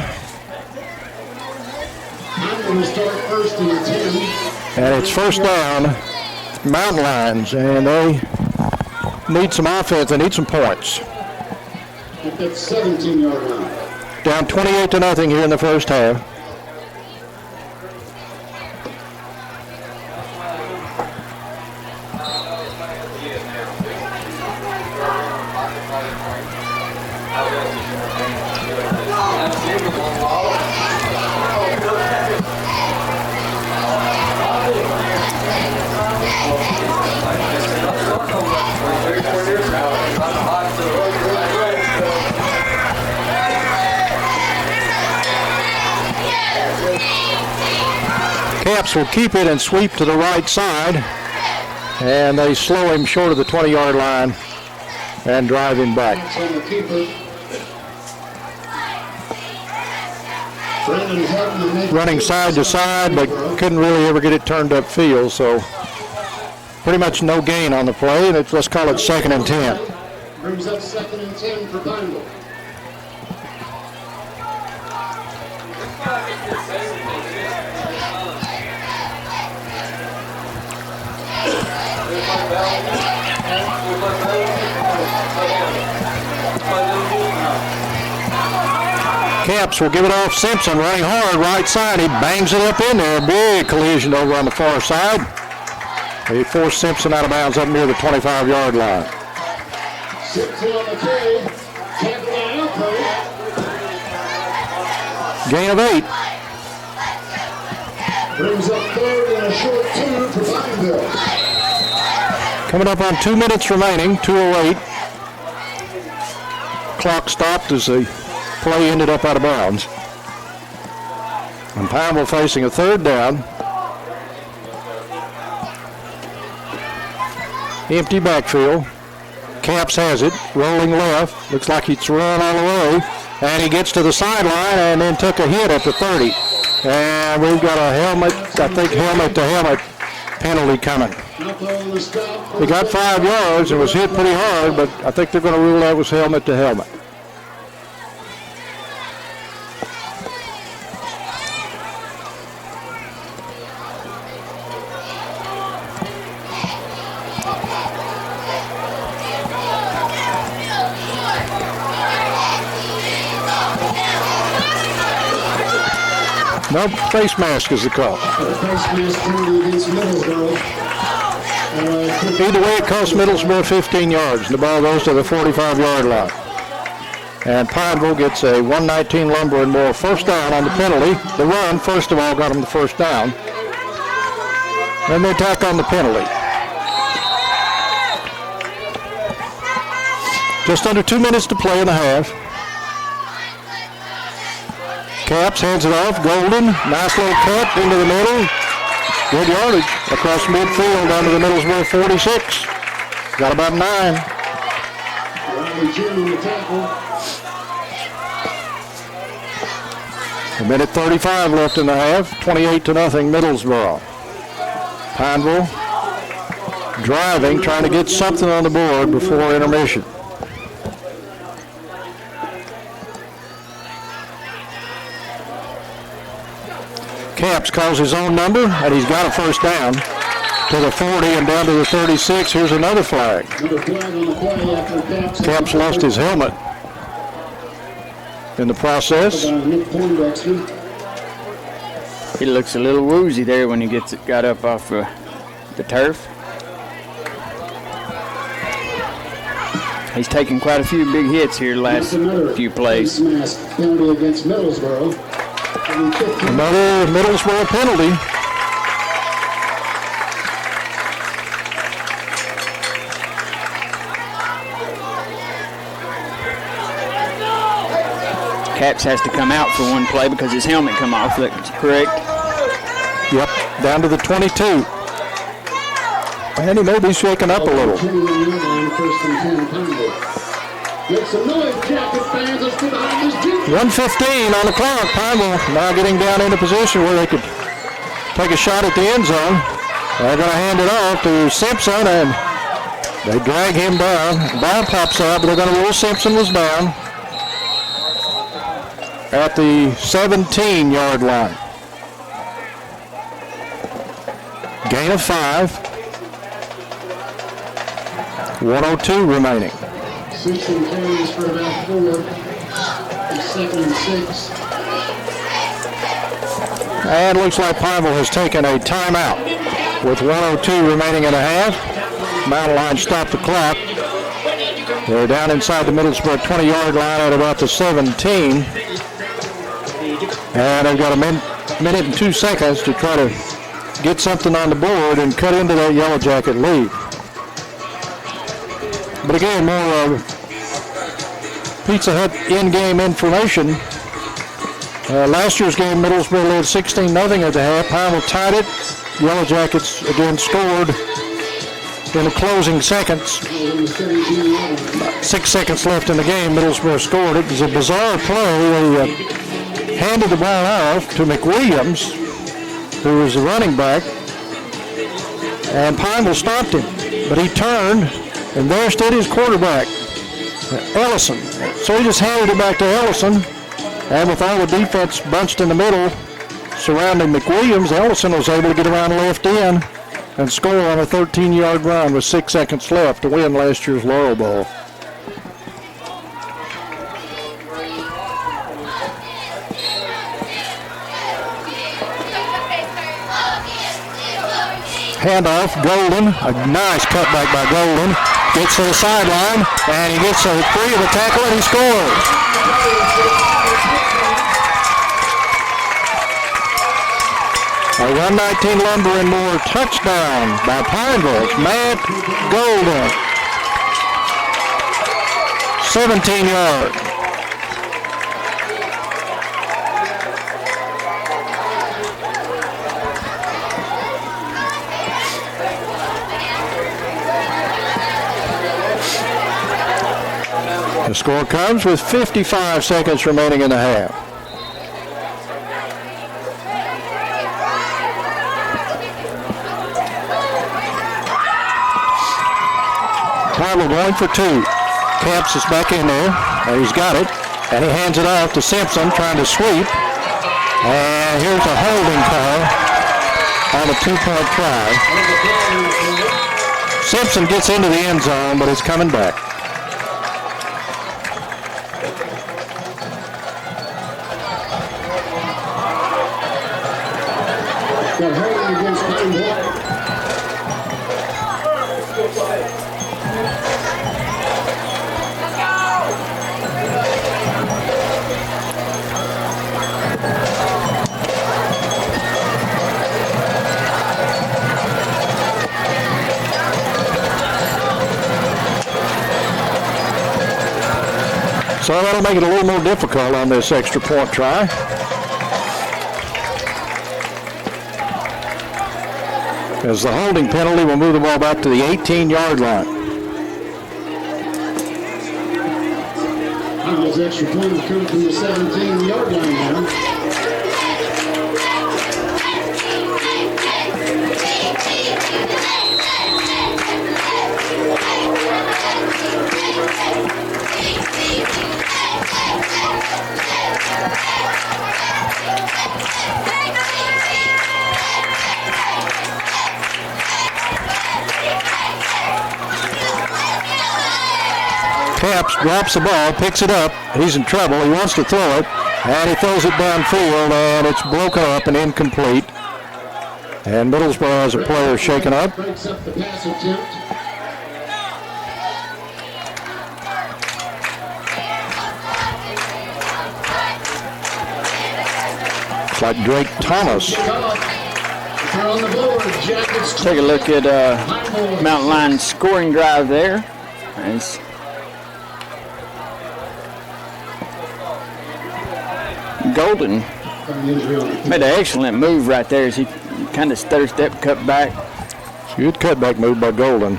[SPEAKER 3] I'm going to start first and 10.
[SPEAKER 2] And it's first down, Mountain Lions, and they need some offense. They need some points.
[SPEAKER 3] At that 17-yard line.
[SPEAKER 2] Down 28-0 here in the first half. Caps will keep it and sweep to the right side, and they slow him short of the 20-yard line and drive him back.
[SPEAKER 3] Running
[SPEAKER 2] side to side, but couldn't really ever get it turned upfield, so pretty much no gain on the play, and let's call it 2nd and 10.
[SPEAKER 3] Brings up 2nd and 10 for Pineville.
[SPEAKER 2] Caps will give it off. Simpson running hard right side. He bangs it up in there. Big collision over on the far side. He forced Simpson out of bounds up near the 25-yard line.
[SPEAKER 3] Simpson on the carry. Tackle by Alco.
[SPEAKER 2] Gain of 8.
[SPEAKER 3] Brings up 3rd and a short 2 for Pineville.
[SPEAKER 2] Coming up on 2 minutes remaining, 2:08. Clock stopped as the play ended up out of bounds. And Pineville facing a 3rd down. Empty backfield. Caps has it, rolling left. Looks like he's run all the way. And he gets to the sideline and then took a hit at the 30. And we've got a helmet, I think helmet to helmet penalty coming. He got 5 yards and was hit pretty hard, but I think they're going to rule that was helmet to helmet. No, face mask is the call. Either way, it costs Middlesboro 15 yards. The ball goes to the 45-yard line. And Pineville gets a 119 Lumber and more first down on the penalty. The run, first of all, got them the first down. Then they tack on the penalty. Just under 2 minutes to play in the half. Caps hands it off. Golden, nice little cut into the middle. Good yardage across midfield down to the Middlesboro 46. Got about 9. A minute 35 left in the half. 28-0 Middlesboro. Pineville driving, trying to get something on the board before intermission. Caps calls his own number, and he's got a first down to the 40 and down to the 36. Here's another flag. Caps lost his helmet in the process.
[SPEAKER 1] He looks a little woozy there when he got up off the turf. He's taken quite a few big hits here the last few plays.
[SPEAKER 3] Against Middlesboro.
[SPEAKER 2] Another Middlesboro penalty.
[SPEAKER 1] Caps has to come out for one play because his helmet come off. That's correct.
[SPEAKER 2] Yep, down to the 22. And he may be shaken up a little. 1:15 on the clock. Pineville now getting down into position where they could take a shot at the end zone. They're going to hand it off to Simpson, and they drag him down. Ball pops up, but they're going to rule Simpson was down at the 17-yard line. Gain of 5. 1:02 remaining.
[SPEAKER 3] Simpson carries for about 4. It's 2nd and 6.
[SPEAKER 2] And looks like Pineville has taken a timeout with 1:02 remaining in a half. Mountain Line stopped the clock. They're down inside the Middlesboro 20-yard line at about the 17. And they've got a minute and 2 seconds to try to get something on the board and cut into that Yellowjacket lead. But again, more Pizza Hut in-game information. Last year's game, Middlesboro led 16-0 at the half. Pineville tied it. Yellowjackets again scored in the closing seconds. 6 seconds left in the game. Middlesboro scored. It was a bizarre play. They handed the ball off to McWilliams, who was the running back. And Pineville stopped him, but he turned, and there stood his quarterback, Ellison. So he just handed it back to Ellison, and with all the defense bunched in the middle surrounding McWilliams, Ellison was able to get around left in and score on a 13-yard run with 6 seconds left to win last year's Laurel Bowl. Handoff, Golden, a nice cutback by Golden, gets to the sideline, and he gets free of the tackle, and he scores. A 119 Lumber and More touchdown by Pineville's Matt Golden. 17 yards. The score comes with 55 seconds remaining in the half. Pineville going for 2. Camps is back in there. He's got it. And he hands it off to Simpson trying to sweep. And here's a holding call on a 2-point try. Simpson gets into the end zone, but it's coming back.
[SPEAKER 3] They're holding against Pineville.
[SPEAKER 2] So that'll make it a little more difficult on this extra point try. As the holding penalty will move the ball back to the 18-yard line.
[SPEAKER 3] Pineville's extra point will come from the 17-yard line now.
[SPEAKER 2] Camps drops the ball, picks it up. He's in trouble. He wants to throw it, and he throws it downfield, and it's broken up and incomplete. And Middlesboro has a player shaken up.
[SPEAKER 3] Breaks up the pass attempt.
[SPEAKER 2] It's like Drake Thomas.
[SPEAKER 3] They're on the board. Jackets.
[SPEAKER 1] Take a look at Mountain Lion's scoring drive there. Nice. Golden made an excellent move right there as he kind of stutter step cut back.
[SPEAKER 2] Good cutback move by Golden.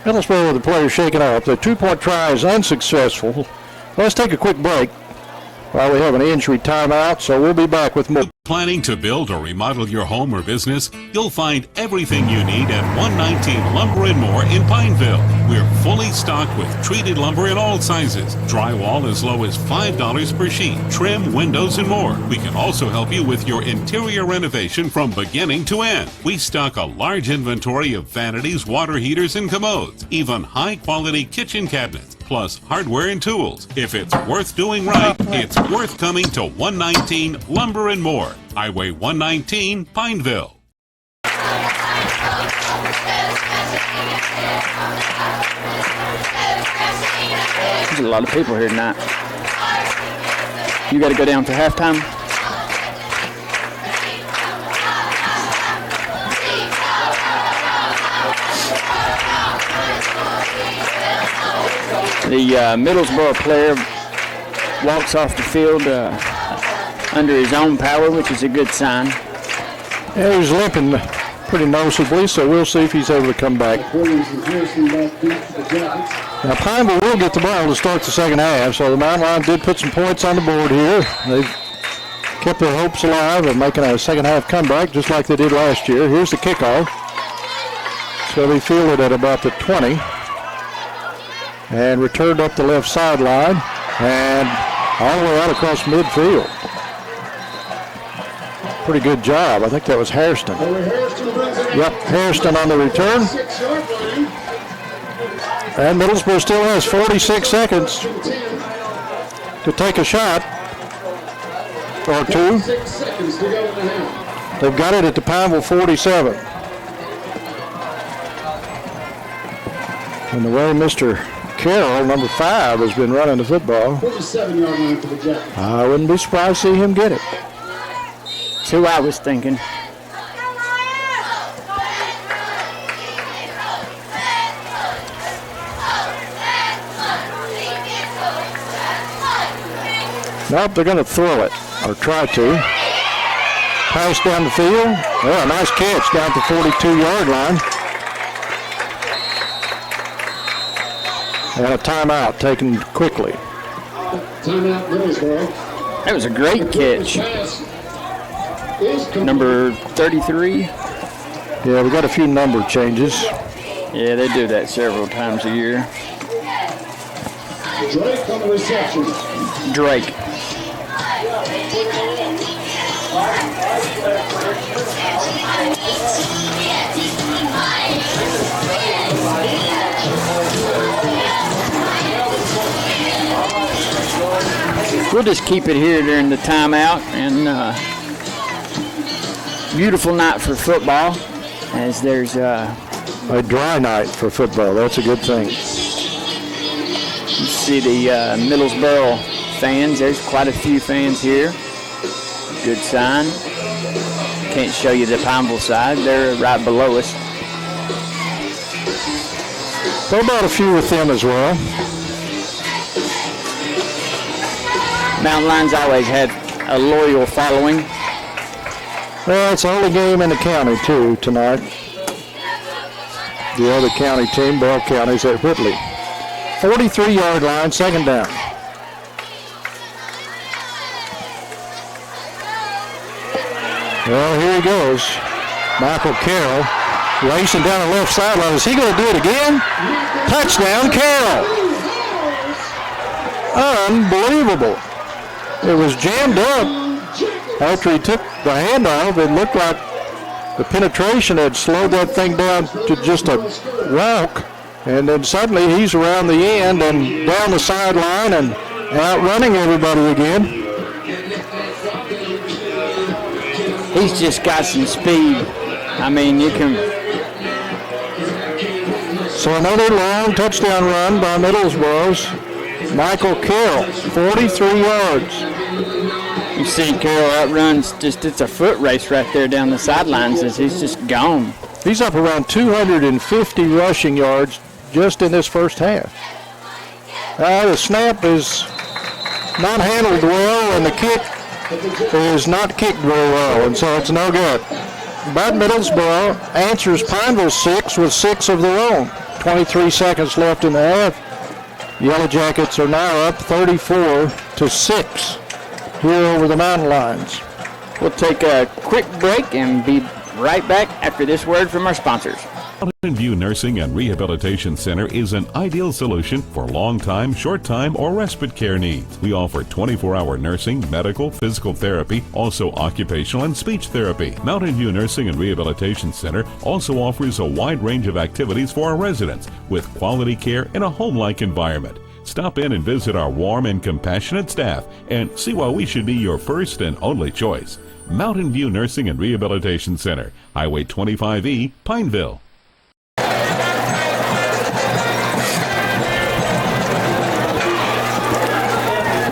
[SPEAKER 2] Middlesboro with the player shaken up. The 2-point try is unsuccessful. Let's take a quick break while we have an injury timeout, so we'll be back with more.
[SPEAKER 5] Planning to build or remodel your home or business? You'll find everything you need at 119 Lumber and More in Pineville. We're fully stocked with treated lumber in all sizes, drywall as low as $5 per sheet, trim, windows, and more. We can also help you with your interior renovation from beginning to end. We stock a large inventory of vanities, water heaters, and commodes, even high-quality kitchen cabinets, plus hardware and tools. If it's worth doing right, it's worth coming to 119 Lumber and More, Highway 119, Pineville.
[SPEAKER 1] There's a lot of people here tonight. You got to go down for halftime? The Middlesboro player walks off the field under his own power, which is a good sign.
[SPEAKER 2] Yeah, he's limping pretty noticeably, so we'll see if he's able to come back. Now, Pineville will get the ball to start the second half, so the Mountain Lions did put some points on the board here. They've kept their hopes alive of making a second half comeback, just like they did last year. Here's the kickoff. So he fielded at about the 20 and returned up the left sideline and all the way out across midfield. Pretty good job. I think that was Hairston. Yep, Hairston on the return. And Middlesboro still has 46 seconds to take a shot or two. They've got it at the Pineville 47. And the way Mr. Carroll, number 5, has been running the football,
[SPEAKER 3] 47-yard line for the Jackets.
[SPEAKER 2] I wouldn't be surprised to see him get it.
[SPEAKER 1] That's who I was thinking.
[SPEAKER 2] Nope, they're going to throw it, or try to. Pass down the field. Oh, a nice catch down at the 42-yard line. And a timeout taken quickly.
[SPEAKER 3] Timeout, Middlesboro.
[SPEAKER 1] That was a great catch. Number 33.
[SPEAKER 2] Yeah, we got a few number changes.
[SPEAKER 1] Yeah, they do that several times a year.
[SPEAKER 3] Drake on the reception.
[SPEAKER 1] Drake. We'll just keep it here during the timeout, and beautiful night for football, as there's
[SPEAKER 2] a dry night for football. That's a good thing.
[SPEAKER 1] You see the Middlesboro fans. There's quite a few fans here. Good sign. Can't show you the Pineville side. They're right below us.
[SPEAKER 2] Throw about a few with them as well.
[SPEAKER 1] Mountain Lions always had a loyal following.
[SPEAKER 2] Well, it's the only game in the county, too, tonight. The other county team, Bell County's at Whitley. 43-yard line, second down. Well, here he goes. Michael Carroll racing down the left sideline. Is he going to do it again? Touchdown, Carroll. Unbelievable. It was jammed up after he took the handoff. It looked like the penetration had slowed that thing down to just a walk. And then suddenly he's around the end and down the sideline and outrunning everybody again.
[SPEAKER 1] He's just got some speed. I mean, you can.
[SPEAKER 2] So another long touchdown run by Middlesboro's Michael Carroll, 43 yards.
[SPEAKER 1] You see Carroll outruns, it's a foot race right there down the sidelines as he's just gone.
[SPEAKER 2] He's up around 250 rushing yards just in this first half. The snap is not handled well, and the kick is not kicked very well, and so it's no good. But Middlesboro answers Pineville 6 with 6 of their own. 23 seconds left in the half. Yellowjackets are now up 34-6 here over the Mountain Lions.
[SPEAKER 1] We'll take a quick break and be right back after this word from our sponsors.
[SPEAKER 5] Mountain View Nursing and Rehabilitation Center is an ideal solution for long-time, short-time, or respite care needs. We offer 24-hour nursing, medical, physical therapy, also occupational and speech therapy. Mountain View Nursing and Rehabilitation Center also offers a wide range of activities for our residents with quality care in a home-like environment. Stop in and visit our warm and compassionate staff and see why we should be your first and only choice. Mountain View Nursing and Rehabilitation Center, Highway 25E, Pineville.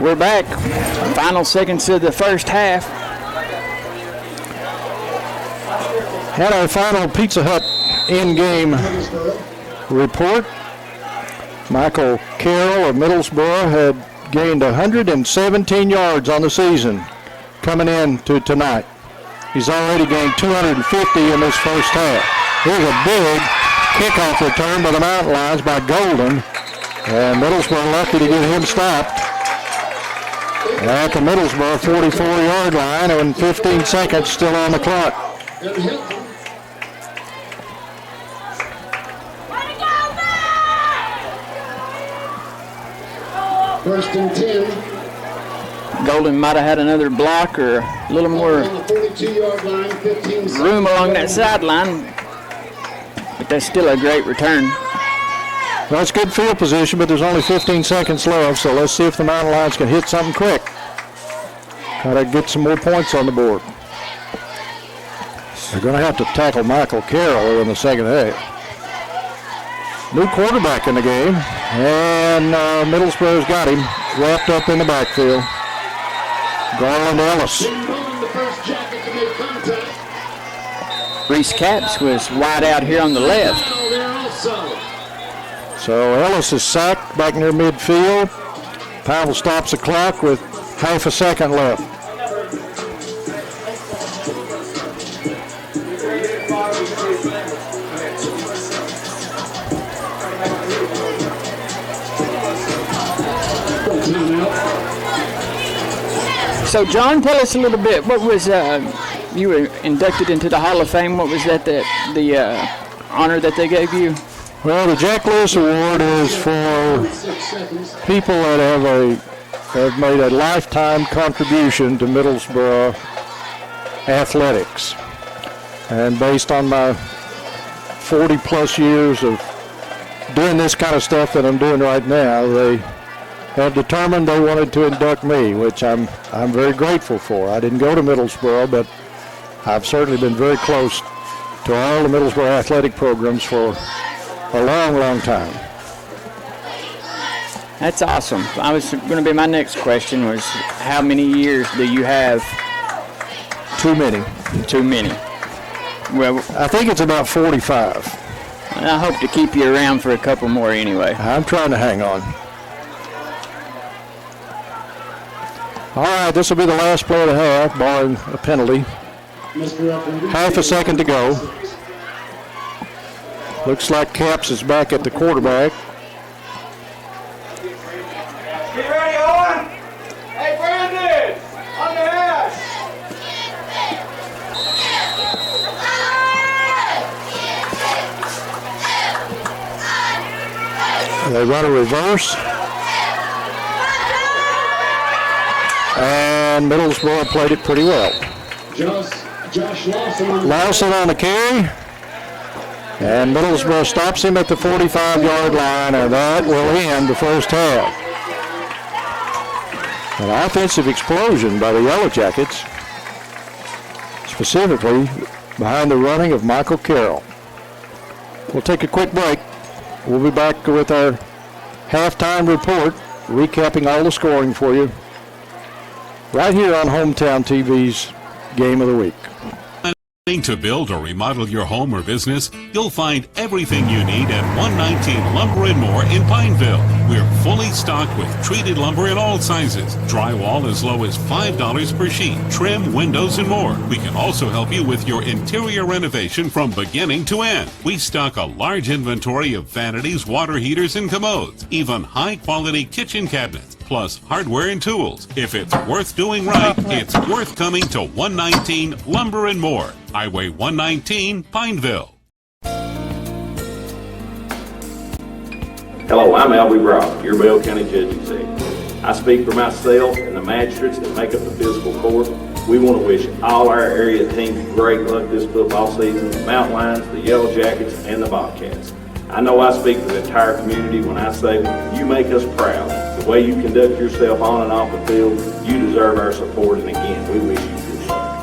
[SPEAKER 1] We're back. Final seconds of the first half.
[SPEAKER 2] Had our final Pizza Hut in-game report. Michael Carroll of Middlesboro had gained 117 yards on the season coming into tonight. He's already gained 250 in this first half. Here's a big kickoff return by the Mountain Lions by Golden, and Middlesboro lucky to get him stopped at the Middlesboro 44-yard line, and 15 seconds still on the clock.
[SPEAKER 3] First and 10.
[SPEAKER 1] Golden might have had another block or a little more
[SPEAKER 3] On the 42-yard line, 15 seconds.
[SPEAKER 1] room along that sideline, but that's still a great return.
[SPEAKER 2] Well, it's good field position, but there's only 15 seconds left, so let's see if the Mountain Lions can hit something quick. Try to get some more points on the board. They're going to have to tackle Michael Carroll in the second half. New quarterback in the game, and Middlesboro's got him wrapped up in the backfield. Garland Ellis.
[SPEAKER 3] The first jacket to make contact.
[SPEAKER 1] Reese Capps was wide out here on the left.
[SPEAKER 3] There also.
[SPEAKER 2] So Ellis is sacked back near midfield. Pineville stops the clock with half a second left.
[SPEAKER 1] So, John, tell us a little bit. What was you were inducted into the Hall of Fame? What was that the honor that they gave you?
[SPEAKER 2] Well, the Jack Lewis Award is for people that have made a lifetime contribution to Middlesboro athletics. And based on my 40-plus years of doing this kind of stuff that I'm doing right now, they have determined they wanted to induct me, which I'm very grateful for. I didn't go to Middlesboro, but I've certainly been very close to all the Middlesboro athletic programs for a long, long time.
[SPEAKER 1] That's awesome. I was going to be my next question was how many years do you have?
[SPEAKER 2] Too many.
[SPEAKER 1] Too many. Well,
[SPEAKER 2] I think it's about 45.
[SPEAKER 1] I hope to keep you around for a couple more anyway.
[SPEAKER 2] I'm trying to hang on. All right, this will be the last play of the half, barring a penalty. Half a second to go. Looks like Capps is back at the quarterback.
[SPEAKER 7] Get ready, Owen! Hey, Brandon! On the hash!
[SPEAKER 2] They run a reverse. And Middlesboro played it pretty well.
[SPEAKER 3] Josh Lawson.
[SPEAKER 2] Lawson on the carry. And Middlesboro stops him at the 45-yard line, and that will end the first half. An offensive explosion by the Yellowjackets, specifically behind the running of Michael Carroll. We'll take a quick break. We'll be back with our halftime report, recapping all the scoring for you, right here on Hometown TV's Game of the Week.
[SPEAKER 5] To build or remodel your home or business, you'll find everything you need at 119 Lumber and More in Pineville. We're fully stocked with treated lumber in all sizes, drywall as low as $5 per sheet, trim, windows, and more. We can also help you with your interior renovation from beginning to end. We stock a large inventory of vanities, water heaters, and commodes, even high-quality kitchen cabinets, plus hardware and tools. If it's worth doing right, it's worth coming to 119 Lumber and More, Highway 119, Pineville.
[SPEAKER 4] Hello, I'm Albie Brown, your Bell County Judge Executive. I speak for myself and the magistrates that make up the fiscal court. We want to wish all our area teams great luck this football season, the Mountain Lions, the Yellowjackets, and the Bobcats. I know I speak for the entire community when I say you make us proud. The way you conduct yourself on and off the field, you deserve our support, and again, we wish you good luck.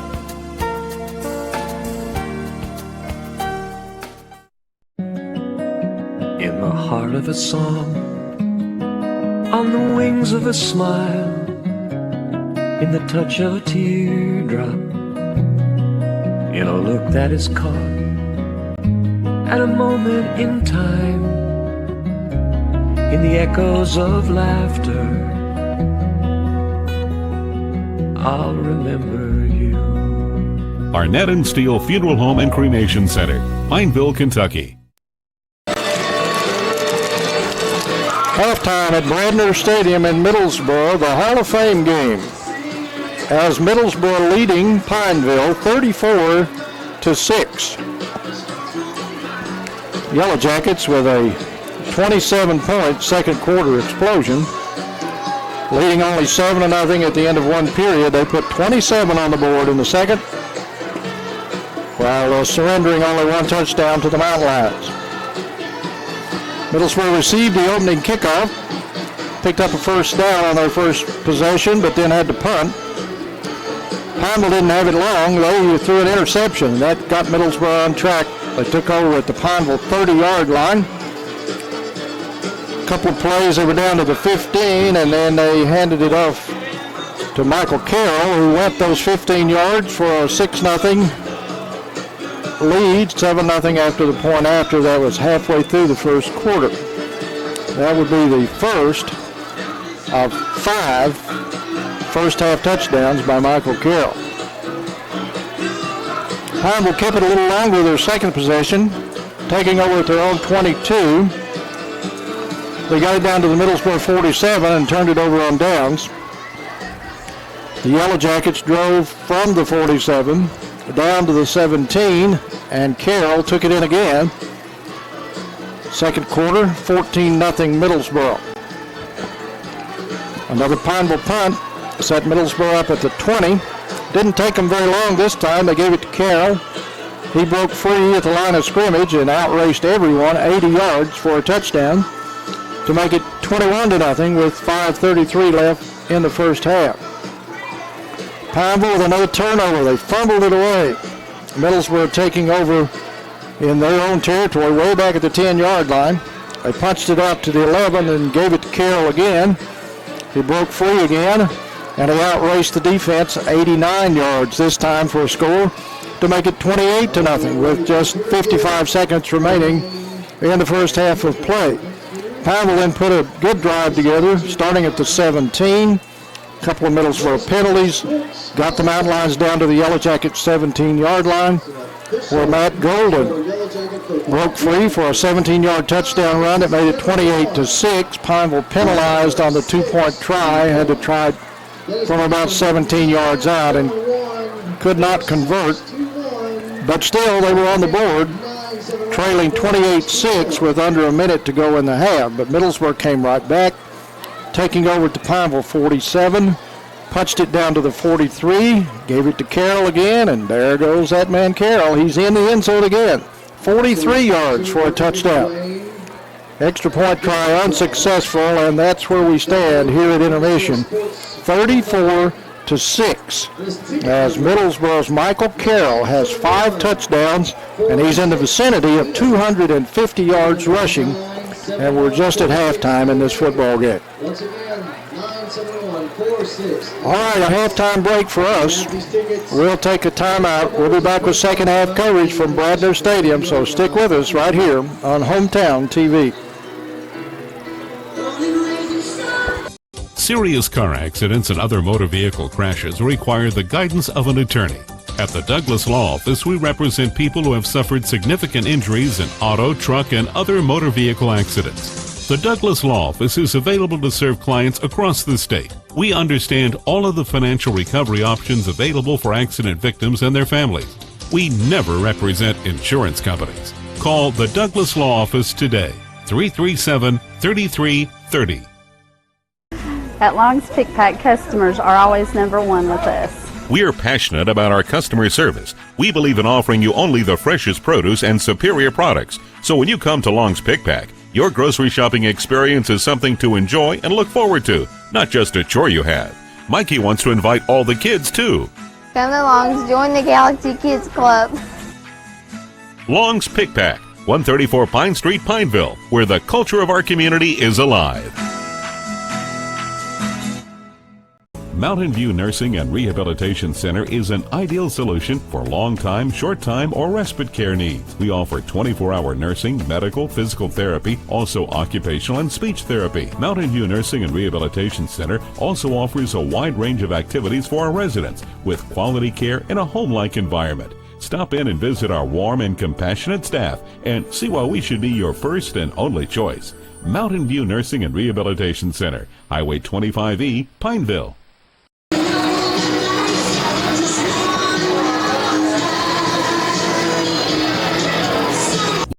[SPEAKER 6] In the heart of a song, on the wings of a smile, in the touch of a teardrop, in a look that is caught at a moment in time, in the echoes of laughter, I'll remember you.
[SPEAKER 5] Arnett and Steele Funeral Home and Cremation Center, Pineville, Kentucky.
[SPEAKER 2] Halftime at Bradner Stadium in Middlesboro, the Hall of Fame game. As Middlesboro leading Pineville 34-6. Yellowjackets with a 27-point second quarter explosion. leading only 7-0 at the end of one period. They put 27 on the board in the second, while surrendering only one touchdown to the Mountain Lions. Middlesboro received the opening kickoff, picked up a first down on their first possession, but then had to punt. Pineville didn't have it long. They threw an interception. That got Middlesboro on track. They took over at the Pineville 30-yard line. A couple of plays, they were down to the 15, and then they handed it off to Michael Carroll, who went those 15 yards for a 6-0 lead, 7-0 after the point after. That was halfway through the first quarter. That would be the first of 5 first-half touchdowns by Michael Carroll. Pineville kept it a little longer their second possession, taking over at their own 22. They got it down to the Middlesboro 47 and turned it over on downs. The Yellowjackets drove from the 47 down to the 17, and Carroll took it in again. Second quarter, 14-0 Middlesboro. Another Pineville punt set Middlesboro up at the 20. Didn't take them very long this time. They gave it to Carroll. He broke free at the line of scrimmage and outraced everyone 80 yards for a touchdown to make it 21-0 with 5:33 left in the first half. Pineville with another turnover. They fumbled it away. Middlesboro taking over in their own territory way back at the 10-yard line. They punched it up to the 11 and gave it to Carroll again. He broke free again, and he outraced the defense 89 yards this time for a score to make it 28-0 with just 55 seconds remaining in the first half of play. Pineville then put a good drive together, starting at the 17. A couple of Middlesboro penalties got the Mountain Lions down to the Yellowjackets 17-yard line, where Matt Golden broke free for a 17-yard touchdown run that made it 28-6. Pineville penalized on the 2-point try, had to try from about 17 yards out and could not convert. But still, they were on the board, trailing 28-6 with under a minute to go in the half. But Middlesboro came right back, taking over at the Pineville 47, punched it down to the 43, gave it to Carroll again, and there goes that man Carroll. He's in the end zone again. 43 yards for a touchdown. Extra point try unsuccessful, and that's where we stand here at intermission. 34-6, as Middlesboro's Michael Carroll has 5 touchdowns, and he's in the vicinity of 250 yards rushing, and we're just at halftime in this football game.
[SPEAKER 3] Once again, 9-7-1, 4-6.
[SPEAKER 2] All right, a halftime break for us. We'll take a timeout. We'll be back with second half coverage from Bradner Stadium, so stick with us right here on Hometown TV.
[SPEAKER 5] Serious car accidents and other motor vehicle crashes require the guidance of an attorney. At the Douglas Law Office, we represent people who have suffered significant injuries in auto, truck, and other motor vehicle accidents. The Douglas Law Office is available to serve clients across the state. We understand all of the financial recovery options available for accident victims and their families. We never represent insurance companies. Call the Douglas Law Office today, 337-3330.
[SPEAKER 8] At Long's Pick Pack, customers are always number one with us.
[SPEAKER 9] We're passionate about our customer service. We believe in offering you only the freshest produce and superior products. So when you come to Long's Pick Pack, your grocery shopping experience is something to enjoy and look forward to, not just a chore you have. Mikey wants to invite all the kids too.
[SPEAKER 10] Come to Long's, join the Galaxy Kids Club.
[SPEAKER 9] Long's Pick Pack, 134 Pine Street, Pineville, where the culture of our community is alive. Mountain View Nursing and Rehabilitation Center is an ideal solution for long-time, short-time, or respite care needs. We offer 24-hour nursing, medical, physical therapy, also occupational and speech therapy. Mountain View Nursing and Rehabilitation Center also offers a wide range of activities for our residents with quality care in a home-like environment. Stop in and visit our warm and compassionate staff and see why we should be your first and only choice. Mountain View Nursing and Rehabilitation Center, Highway 25E, Pineville.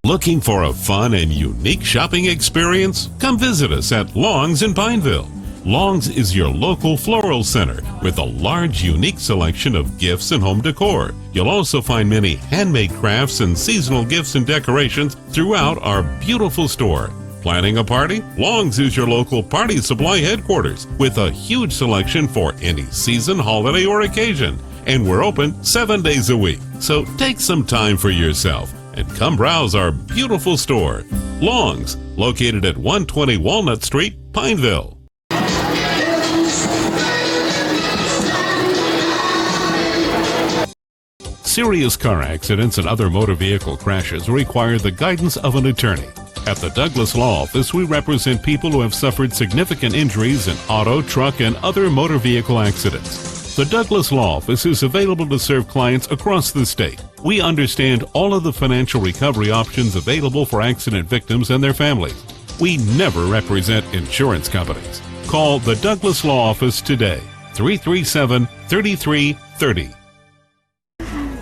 [SPEAKER 5] Looking for a fun and unique shopping experience? Come visit us at Long's in Pineville. Long's is your local floral center with a large, unique selection of gifts and home decor. You'll also find many handmade crafts and seasonal gifts and decorations throughout our beautiful store. Planning a party? Long's is your local party supply headquarters with a huge selection for any season, holiday, or occasion. And we're open 7 days a week. So take some time for yourself and come browse our beautiful store. Long's, located at 120 Walnut Street, Pineville. Serious car accidents and other motor vehicle crashes require the guidance of an attorney. At the Douglas Law Office, we represent people who have suffered significant injuries in auto, truck, and other motor vehicle accidents. The Douglas Law Office is available to serve clients across the state. We understand all of the financial recovery options available for accident victims and their families. We never represent insurance companies. Call the Douglas Law Office today, 337-3330.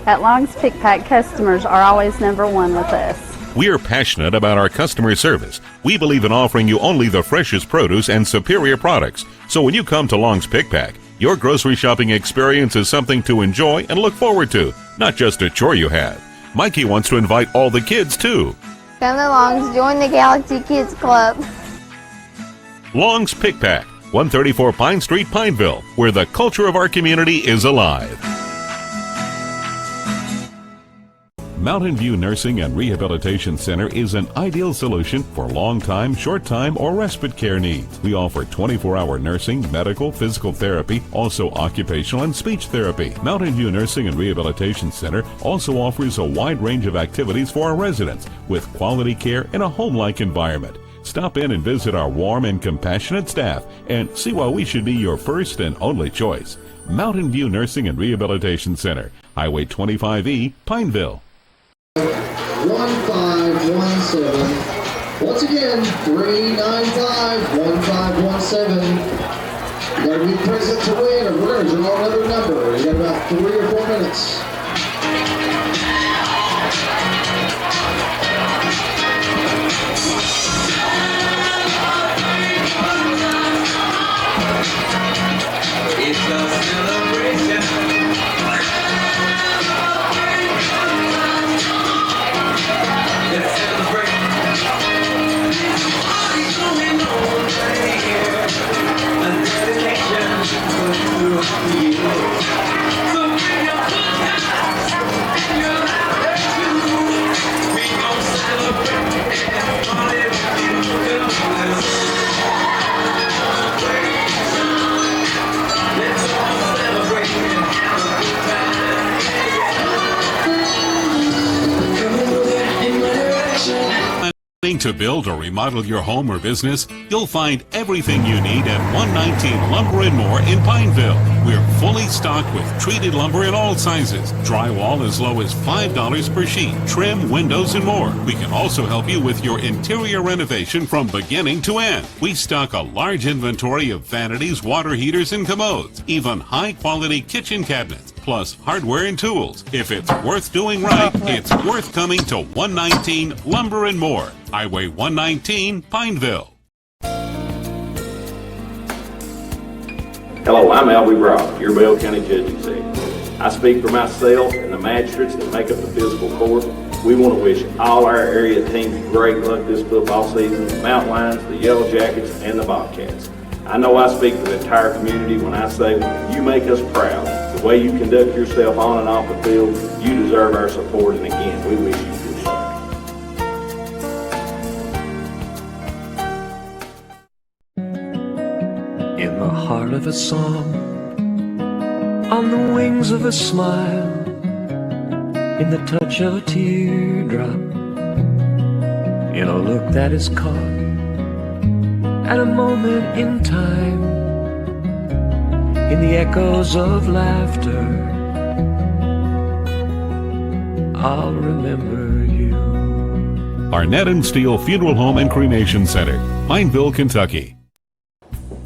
[SPEAKER 8] At Long's Pick Pack, customers are always number one with us.
[SPEAKER 9] We are passionate about our customer service. We believe in offering you only the freshest produce and superior products. So when you come to Long's Pick Pack, your grocery shopping experience is something to enjoy and look forward to, not just a chore you have. Mikey wants to invite all the kids too.
[SPEAKER 10] Come to Long's, join the Galaxy Kids Club.
[SPEAKER 9] Long's Pick Pack, 134 Pine Street, Pineville, where the culture of our community is alive. Mountain View Nursing and Rehabilitation Center is an ideal solution for long-time, short-time, or respite care needs. We offer 24-hour nursing, medical, physical therapy, also occupational and speech therapy. Mountain View Nursing and Rehabilitation Center also offers a wide range of activities for our residents with quality care in a home-like environment. Stop in and visit our warm and compassionate staff and see why we should be your first and only choice. Mountain View Nursing and Rehabilitation Center, Highway 25E, Pineville.
[SPEAKER 3] 1517. Once again, 395-1517. You gotta be present to win, or we're gonna draw another number. You got about 3 or 4 minutes.
[SPEAKER 7] It's a celebration. Let's celebrate. Party's going on right here. A dedication to you. So bring your good times and your laughter too. We gon' celebrate and party with you. Let's all celebrate and have a good time. Come over in my direction.
[SPEAKER 5] Planning to build or remodel your home or business? You'll find everything you need at 119 Lumber and More in Pineville. We're fully stocked with treated lumber in all sizes, drywall as low as $5 per sheet, trim, windows, and more. We can also help you with your interior renovation from beginning to end. We stock a large inventory of vanities, water heaters, and commodes, even high-quality kitchen cabinets, plus hardware and tools. If it's worth doing right, it's worth coming to 119 Lumber and More, Highway 119, Pineville.
[SPEAKER 4] Hello, I'm Albie Brown, your Bell County Judge Executive. I speak for myself and the magistrates that make up the fiscal court. We want to wish all our area teams great luck this football season, the Mountain Lions, the Yellowjackets, and the Bobcats. I know I speak for the entire community when I say you make us proud. The way you conduct yourself on and off the field, you deserve our support, and again, we wish you good luck.
[SPEAKER 6] In the heart of a song, on the wings of a smile, in the touch of a teardrop, in a look that is caught at a moment in time, in the echoes of laughter, I'll remember you.
[SPEAKER 5] Arnett and Steele Funeral Home and Cremation Center, Pineville, Kentucky.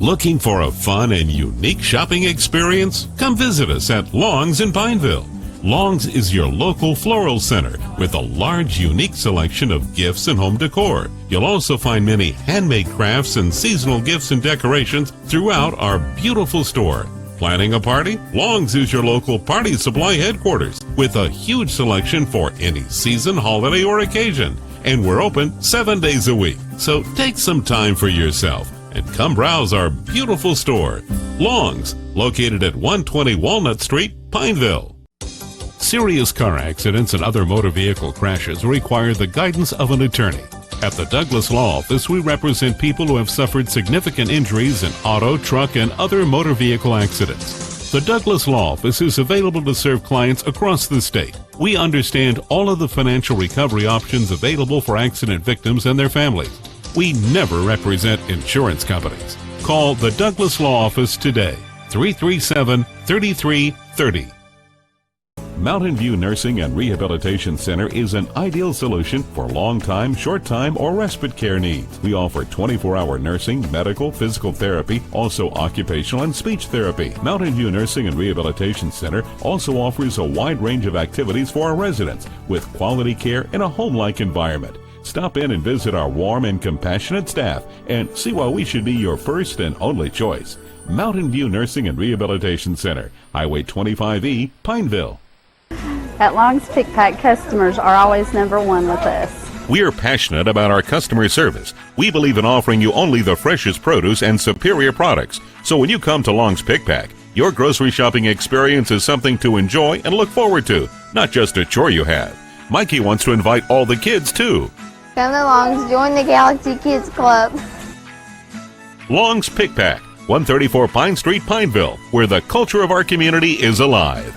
[SPEAKER 5] Looking for a fun and unique shopping experience? Come visit us at Long's in Pineville. Long's is your local floral center with a large, unique selection of gifts and home decor. You'll also find many handmade crafts and seasonal gifts and decorations throughout our beautiful store. Planning a party? Long's is your local party supply headquarters with a huge selection for any season, holiday, or occasion. And we're open 7 days a week. So take some time for yourself and come browse our beautiful store. Long's, located at 120 Walnut Street, Pineville. Serious car accidents and other motor vehicle crashes require the guidance of an attorney. At the Douglas Law Office, we represent people who have suffered significant injuries in auto, truck, and other motor vehicle accidents. The Douglas Law Office is available to serve clients across the state. We understand all of the financial recovery options available for accident victims and their families. We never represent insurance companies. Call the Douglas Law Office today, 337-3330.
[SPEAKER 9] Mountain View Nursing and Rehabilitation Center is an ideal solution for long-time, short-time, or respite care needs. We offer 24-hour nursing, medical, physical therapy, also occupational and speech therapy. Mountain View Nursing and Rehabilitation Center also offers a wide range of activities for our residents with quality care in a home-like environment. Stop in and visit our warm and compassionate staff and see why we should be your first and only choice. Mountain View Nursing and Rehabilitation Center, Highway 25E, Pineville.
[SPEAKER 8] At Long's Pick Pack, customers are always number one with us.
[SPEAKER 9] We are passionate about our customer service. We believe in offering you only the freshest produce and superior products. So when you come to Long's Pick Pack, your grocery shopping experience is something to enjoy and look forward to, not just a chore you have. Mikey wants to invite all the kids too.
[SPEAKER 10] Come to Long's, join the Galaxy Kids Club.
[SPEAKER 9] Long's Pick Pack, 134 Pine Street, Pineville, where the culture of our community is alive.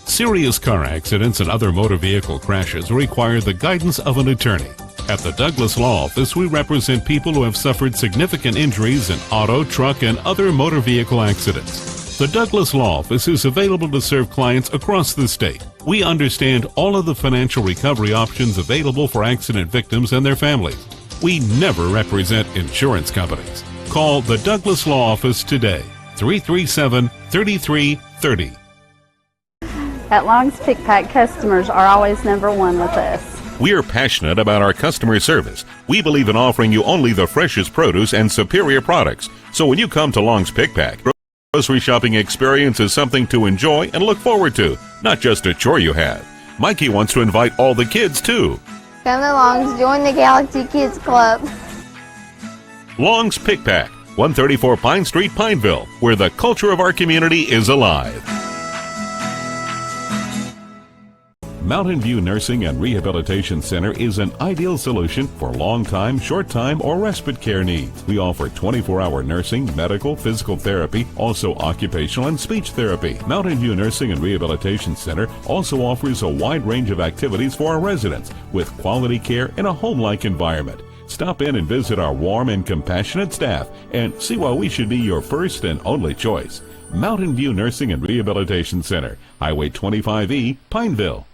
[SPEAKER 5] Serious car accidents and other motor vehicle crashes require the guidance of an attorney. At the Douglas Law Office, we represent people who have suffered significant injuries in auto, truck, and other motor vehicle accidents. The Douglas Law Office is available to serve clients across the state. We understand all of the financial recovery options available for accident victims and their families. We never represent insurance companies. Call the Douglas Law Office today, 337-3330.
[SPEAKER 8] At Long's Pick Pack, customers are always number one with us.
[SPEAKER 9] We are passionate about our customer service. We believe in offering you only the freshest produce and superior products. So when you come to Long's Pick Pack, grocery shopping experience is something to enjoy and look forward to, not just a chore you have. Mikey wants to invite all the kids too.
[SPEAKER 10] Come to Long's, join the Galaxy Kids Club.
[SPEAKER 9] Long's Pick Pack, 134 Pine Street, Pineville, where the culture of our community is alive. Mountain View Nursing and Rehabilitation Center is an ideal solution for long-time, short-time, or respite care needs. We offer 24-hour nursing, medical, physical therapy, also occupational and speech therapy. Mountain View Nursing and Rehabilitation Center also offers a wide range of activities for our residents with quality care in a home-like environment. Stop in and visit our warm and compassionate staff and see why we should be your first and only choice. Mountain View Nursing and Rehabilitation Center, Highway 25E, Pineville.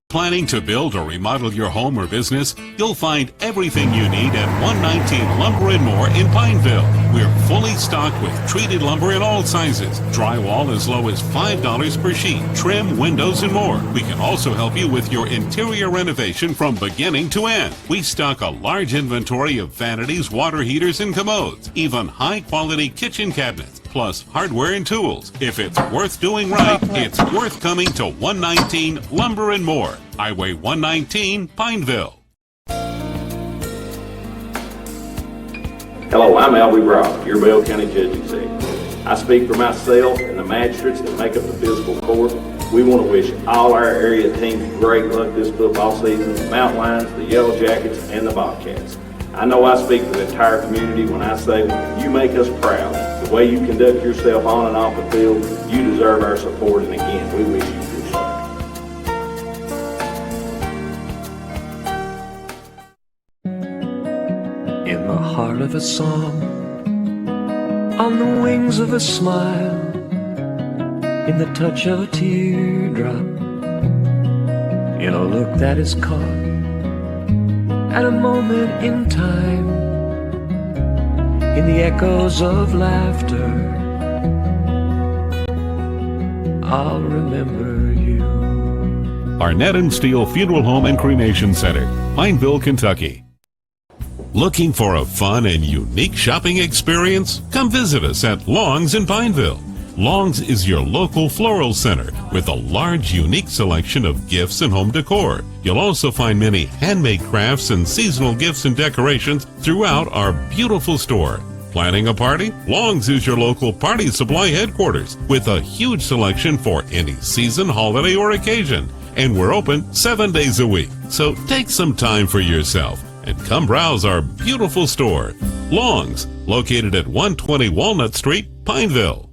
[SPEAKER 5] Planning to build or remodel your home or business? You'll find everything you need at 119 Lumber and More in Pineville. We're fully stocked with treated lumber in all sizes, drywall as low as $5 per sheet, trim, windows, and more. We can also help you with your interior renovation from beginning to end. We stock a large inventory of vanities, water heaters, and commodes, even high-quality kitchen cabinets, plus hardware and tools. If it's worth doing right, it's worth coming to 119 Lumber and More, Highway 119, Pineville.
[SPEAKER 4] Hello, I'm Albie Brock, your Bell County Judge Executive. I speak for myself and the magistrates that make up the fiscal court. We want to wish all our area teams great luck this football season, the Mountain Lions, the Yellowjackets, and the Bobcats. I know I speak for the entire community when I say you make us proud. The way you conduct yourself on and off the field, you deserve our support, and again, we wish you good luck.
[SPEAKER 6] In the heart of a song, on the wings of a smile, in the touch of a teardrop, in a look that is caught at a moment in time, in the echoes of laughter, I'll remember you.
[SPEAKER 9] Arnett and Steele Funeral Home and Cremation Center, Pineville, Kentucky. Looking for a fun and unique shopping experience? Come visit us at Long's in Pineville. Long's is your local floral center with a large, unique selection of gifts and home decor. You'll also find many handmade crafts and seasonal gifts and decorations throughout our beautiful store. Planning a party? Long's is your local party supply headquarters with a huge selection for any season, holiday, or occasion. And we're open 7 days a week. So take some time for yourself and come browse our beautiful store. Long's, located at 120 Walnut Street, Pineville.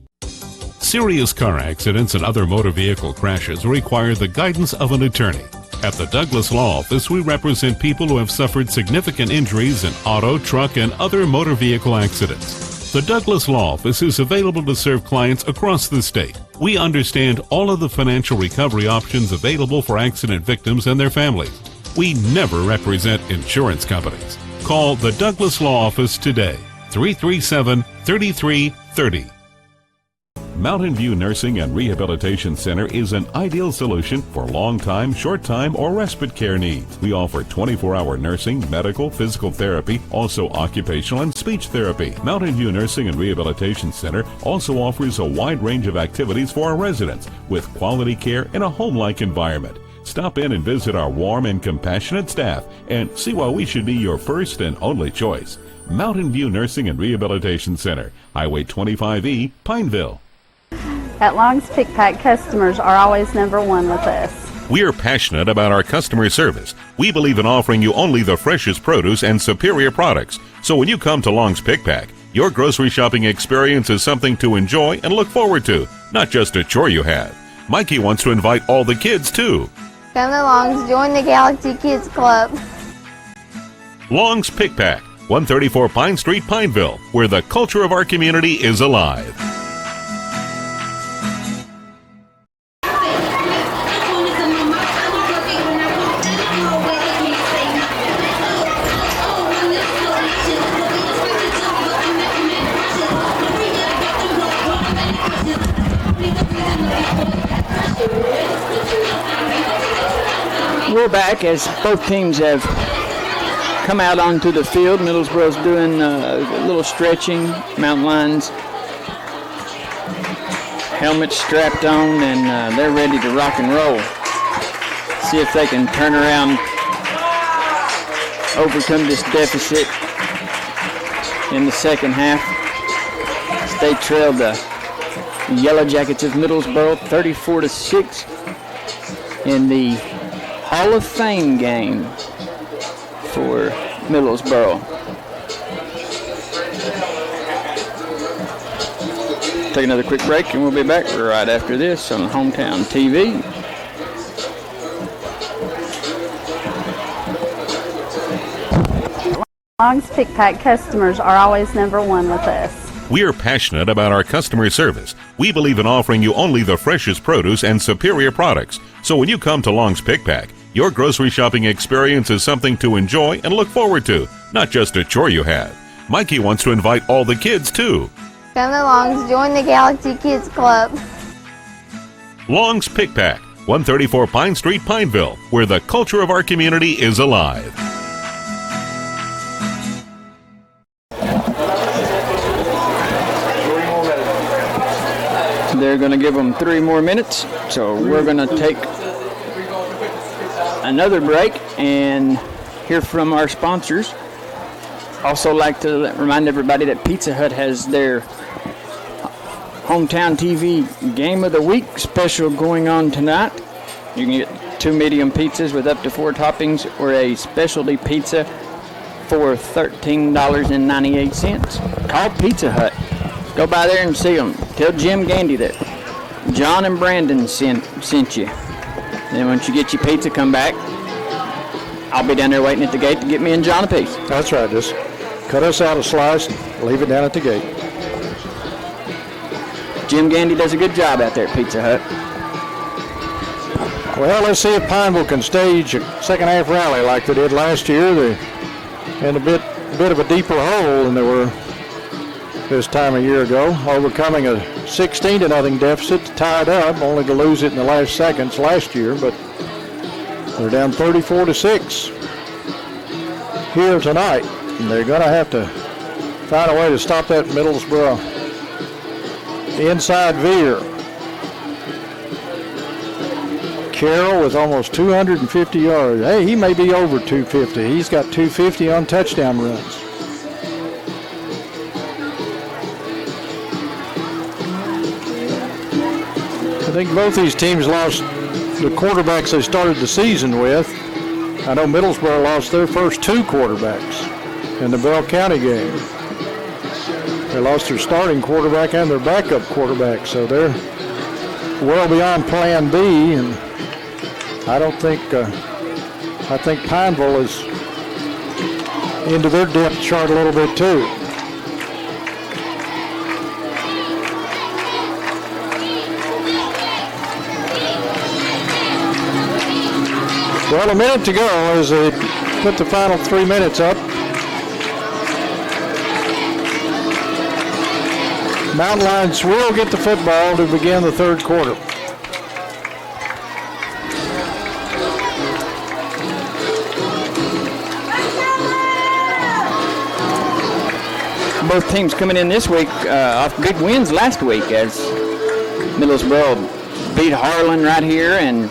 [SPEAKER 9] Serious car accidents and other motor vehicle crashes require the guidance of an attorney. At the Douglas Law Office, we represent people who have suffered significant injuries in auto, truck, and other motor vehicle accidents. The Douglas Law Office is available to serve clients across the state. We understand all of the financial recovery options available for accident victims and their families. We never represent insurance companies. Call the Douglas Law Office today, 337-3330. Mountain View Nursing and Rehabilitation Center is an ideal solution for long-time, short-time, or respite care needs. We offer 24-hour nursing, medical, physical therapy, also occupational and speech therapy. Mountain View Nursing and Rehabilitation Center also offers a wide range of activities for our residents with quality care in a home-like environment. Stop in and visit our warm and compassionate staff and see why we should be your first and only choice. Mountain View Nursing and Rehabilitation Center, Highway 25E, Pineville.
[SPEAKER 8] At Long's Pick Pack, customers are always number one with us.
[SPEAKER 9] We are passionate about our customer service. We believe in offering you only the freshest produce and superior products. So when you come to Long's Pick Pack, your grocery shopping experience is something to enjoy and look forward to, not just a chore you have. Mikey wants to invite all the kids too.
[SPEAKER 10] Come to Long's, join the Galaxy Kids Club.
[SPEAKER 9] Long's Pick Pack, 134 Pine Street, Pineville, where the culture of our community is alive.
[SPEAKER 1] We're back as both teams have come out onto the field. Middlesboro's doing a little stretching, mountain lions, helmets strapped on, and they're ready to rock and roll. See if they can turn around, overcome this deficit in the second half. They trailed the Yellowjackets of Middlesboro 34-6 in the Hall of Fame game for Middlesboro. Take another quick break and we'll be back right after this on Hometown TV.
[SPEAKER 8] Long's Pick Pack customers are always number one with us.
[SPEAKER 9] We are passionate about our customer service. We believe in offering you only the freshest produce and superior products. So when you come to Long's Pick Pack, your grocery shopping experience is something to enjoy and look forward to, not just a chore you have. Mikey wants to invite all the kids too.
[SPEAKER 10] Come to Long's, join the Galaxy Kids Club.
[SPEAKER 9] Long's Pick Pack, 134 Pine Street, Pineville, where the culture of our community is alive.
[SPEAKER 1] They're going to give them 3 more minutes, so we're going to take another break and hear from our sponsors. Also like to remind everybody that Pizza Hut has their Hometown TV Game of the Week special going on tonight. You can get 2 medium pizzas with up to 4 toppings or a specialty pizza for $13.98. Call Pizza Hut. Go by there and see them. Tell Jim Gandy that John and Brandon sent you. Then once you get your pizza, come back. I'll be down there waiting at the gate to get me and John a piece.
[SPEAKER 2] That's right. Just cut us out a slice and leave it down at the gate.
[SPEAKER 1] Jim Gandy does a good job out there at Pizza Hut.
[SPEAKER 2] Well, let's see if Pineville can stage a second half rally like they did last year. They in a bit of a deeper hole than they were this time a year ago, overcoming a 16-0 deficit, tied up, only to lose it in the last seconds last year, but they're down 34-6 here tonight, and they're going to have to find a way to stop that Middlesboro inside veer. Carroll with almost 250 yards. Hey, he may be over 250. He's got 250 on touchdown runs. I think both these teams lost the quarterbacks they started the season with. I know Middlesboro lost their first two quarterbacks in the Bell County game. They lost their starting quarterback and their backup quarterback, so they're well beyond Plan B. And I think Pineville is into their depth chart a little bit too. Well, a minute to go as they put the final 3 minutes up. Mountain Lions will get the football to begin the third quarter.
[SPEAKER 1] Both teams coming in this week off big wins last week, as Middlesboro beat Harlan right here, and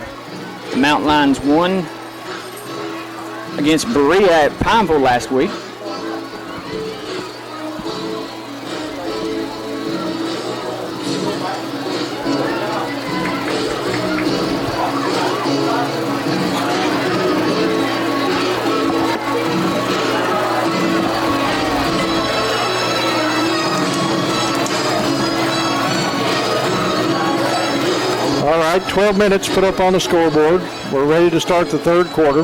[SPEAKER 1] Mountain Lions won against Berea at Pineville last week.
[SPEAKER 2] All right, 12 minutes put up on the scoreboard. We're ready to start the third quarter.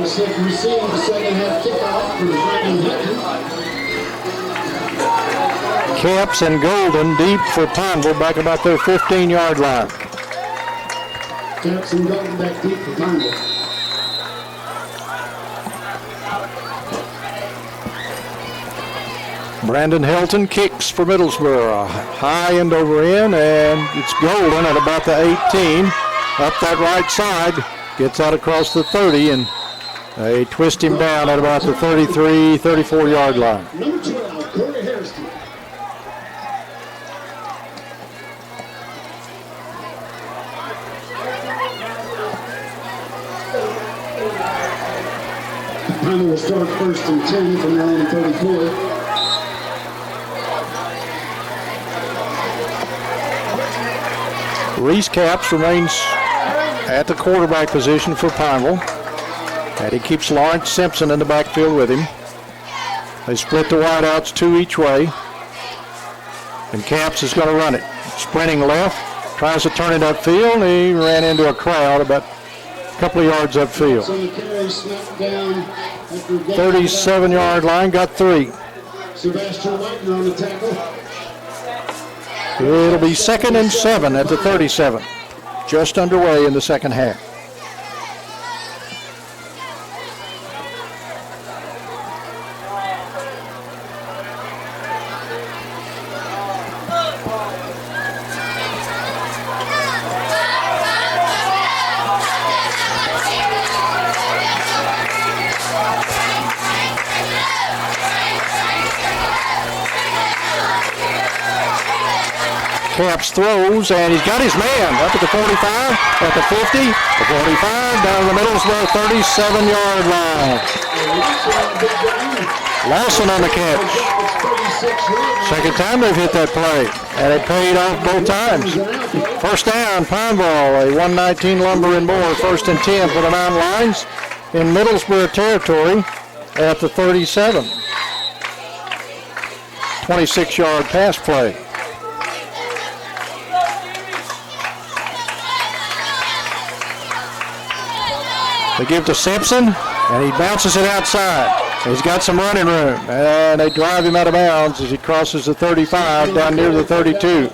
[SPEAKER 3] Receiving the second half kickoff from Brandon Hilton.
[SPEAKER 2] Caps and Golden deep for Pineville, back about their 15-yard line.
[SPEAKER 3] Caps and Golden back deep for Pineville.
[SPEAKER 2] Brandon Hilton kicks for Middlesboro. High end over end, and it's Golden at about the 18. Up that right side, gets out across the 30, and they twist him down at about the 33, 34-yard line.
[SPEAKER 3] Number 12, Corey Harrison. Pineville will start first and 10 from their own 34.
[SPEAKER 2] Reese Capps remains at the quarterback position for Pineville. And he keeps Lawrence Simpson in the backfield with him. They split the wideouts two each way. And Capps is going to run it. Sprinting left, tries to turn it upfield, and he ran into a crowd about a couple of yards upfield. 37-yard line, got 3.
[SPEAKER 3] Sebastian Leitner on the tackle.
[SPEAKER 2] It'll be 2nd and 7 at the 37. Just underway in the second half. Capps throws, and he's got his man up at the 45, at the 50, the 45, down the Middlesboro 37-yard line. Lawson on the catch. Second time they've hit that play, and it paid off both times. First down, Pineville, a 119 Lumber and more, 1st and 10 for the Mountain Lions in Middlesboro territory at the 37. 26-yard pass play. They give to Simpson, and he bounces it outside. He's got some running room, and they drive him out of bounds as he crosses the 35 down near the 32.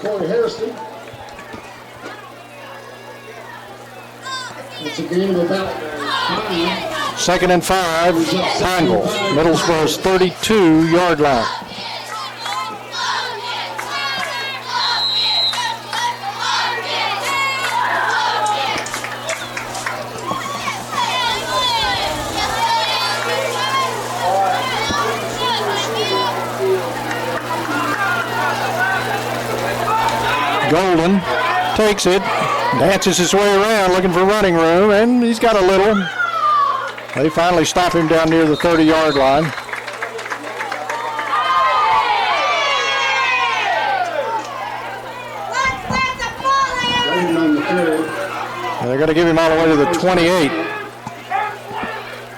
[SPEAKER 3] It's a game of about 5.
[SPEAKER 2] 2nd and 5, Pineville, Middlesboro's 32-yard line. Golden takes it, dances his way around looking for running room, and he's got a little. They finally stop him down near the 30-yard line. They're going to give him all the way to the 28.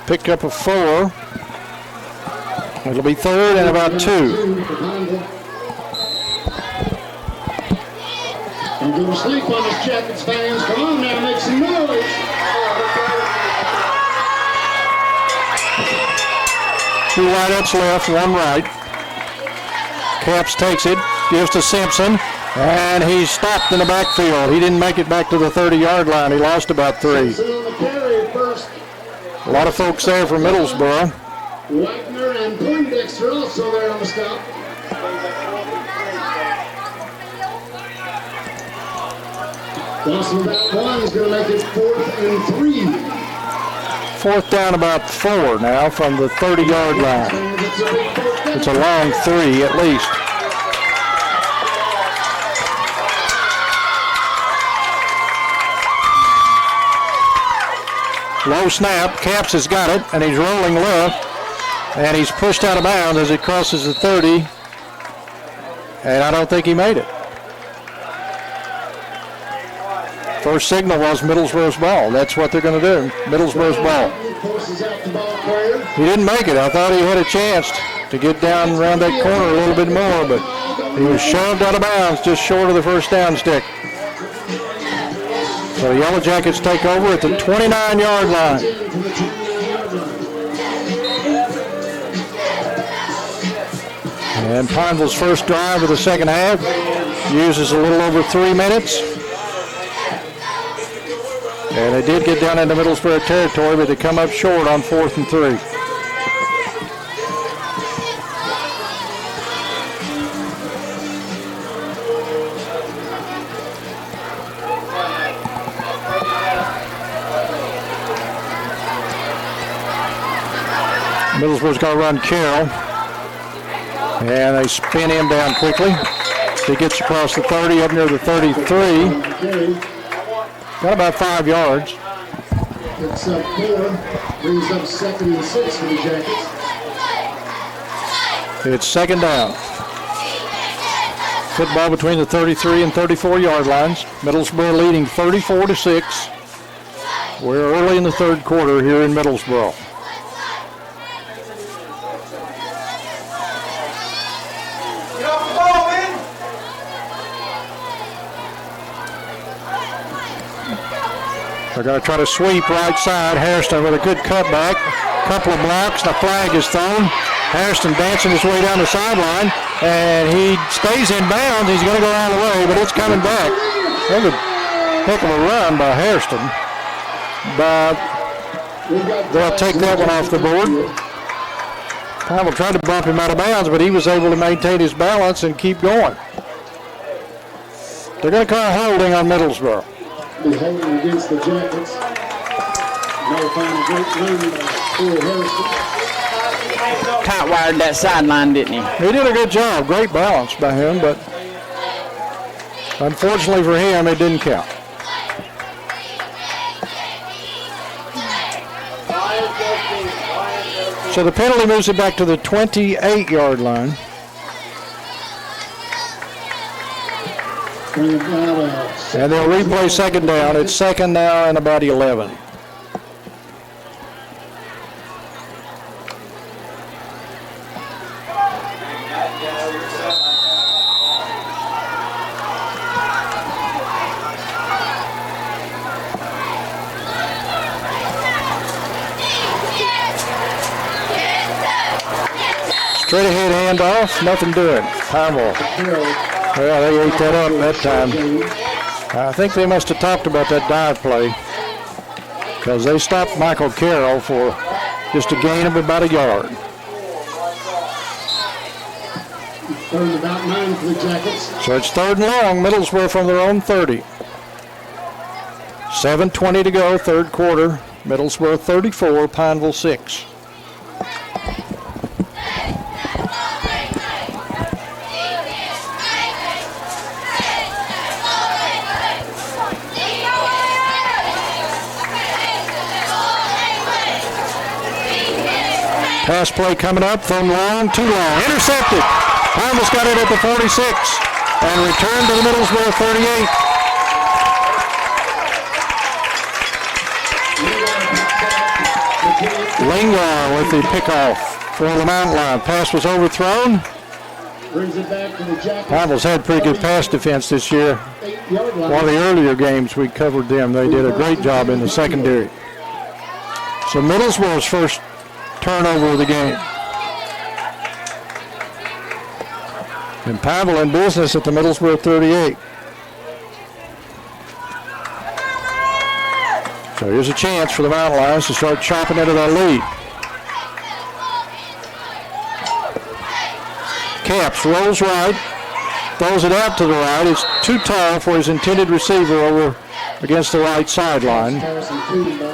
[SPEAKER 2] Picked up a 4. It'll be 3rd and about 2.
[SPEAKER 3] I'm going to sleep on his Jackets fans. Come on now, make some noise.
[SPEAKER 2] 2 wideouts left, 1 right. Capps takes it, gives to Simpson, and he's stopped in the backfield. He didn't make it back to the 30-yard line. He lost about 3. A lot of folks there from Middlesboro.
[SPEAKER 3] Wagner and Poindexter also there on the stop. Loss of about 1 is going to make it 4th and 3.
[SPEAKER 2] 4th down about 4 now from the 30-yard line. It's a long 3 at least. Low snap, Capps has got it, and he's rolling left, and he's pushed out of bounds as he crosses the 30, and I don't think he made it. First signal was Middlesboro's ball. That's what they're going to do, Middlesboro's ball. He didn't make it. I thought he had a chance to get down around that corner a little bit more, but he was shoved out of bounds just short of the first down stick. So the Yellowjackets take over at the 29-yard line. And Pineville's first drive of the second half uses a little over 3 minutes. And they did get down into Middlesboro territory, but they come up short on 4th and 3. Middlesboro's going to run Carroll. And they spin him down quickly. He gets across the 30 up near the 33. Got about 5 yards.
[SPEAKER 3] It's up 4. Brings up 2nd and 6 for the Jackets.
[SPEAKER 2] It's 2nd down. Football between the 33 and 34-yard lines. Middlesboro leading 34-6. We're early in the 3rd quarter here in Middlesboro. They're going to try to sweep right side. Hairston with a good cutback. Couple of blocks. The flag is thrown. Hairston dancing his way down the sideline. And he stays in bounds. He's going to go all the way, but it's coming back. That was a heck of a run by Hairston. But they'll take that one off the board. Pineville tried to bump him out of bounds, but he was able to maintain his balance and keep going. They're going to call holding on Middlesboro.
[SPEAKER 3] Holding against the Jackets. Another final great run by Corey Harrison.
[SPEAKER 1] Tight wired that sideline, didn't he?
[SPEAKER 2] He did a good job. Great balance by him, but unfortunately for him, it didn't count. So the penalty moves it back to the 28-yard line. And they'll replay 2nd down. It's 2nd now and about 11. Straight ahead handoff, nothing doing. Pineville. Well, they ate that up that time. I think they must have talked about that dive play because they stopped Michael Carroll for just a gain of about a yard.
[SPEAKER 3] Third and about 9 for the Jackets.
[SPEAKER 2] So it's third and long. Middlesboro from their own 30. 7:20 to go, third quarter. Middlesboro 34, Pineville 6. Pass play coming up from long, too long. Intercepted. Pineville's got it at the 46 and returned to the Middlesboro 38. Lingard with the pickoff for the mountain line. Pass was overthrown.
[SPEAKER 3] Brings it back to the Jackets.
[SPEAKER 2] Pineville's had pretty good pass defense this year. One of the earlier games we covered them. They did a great job in the secondary. So Middlesboro's first turnover of the game. And Pineville in business at the Middlesboro 38. So here's a chance for the Mountain Lions to start chopping into that lead. Capps rolls right, throws it out to the right. It's too tall for his intended receiver over against the right sideline.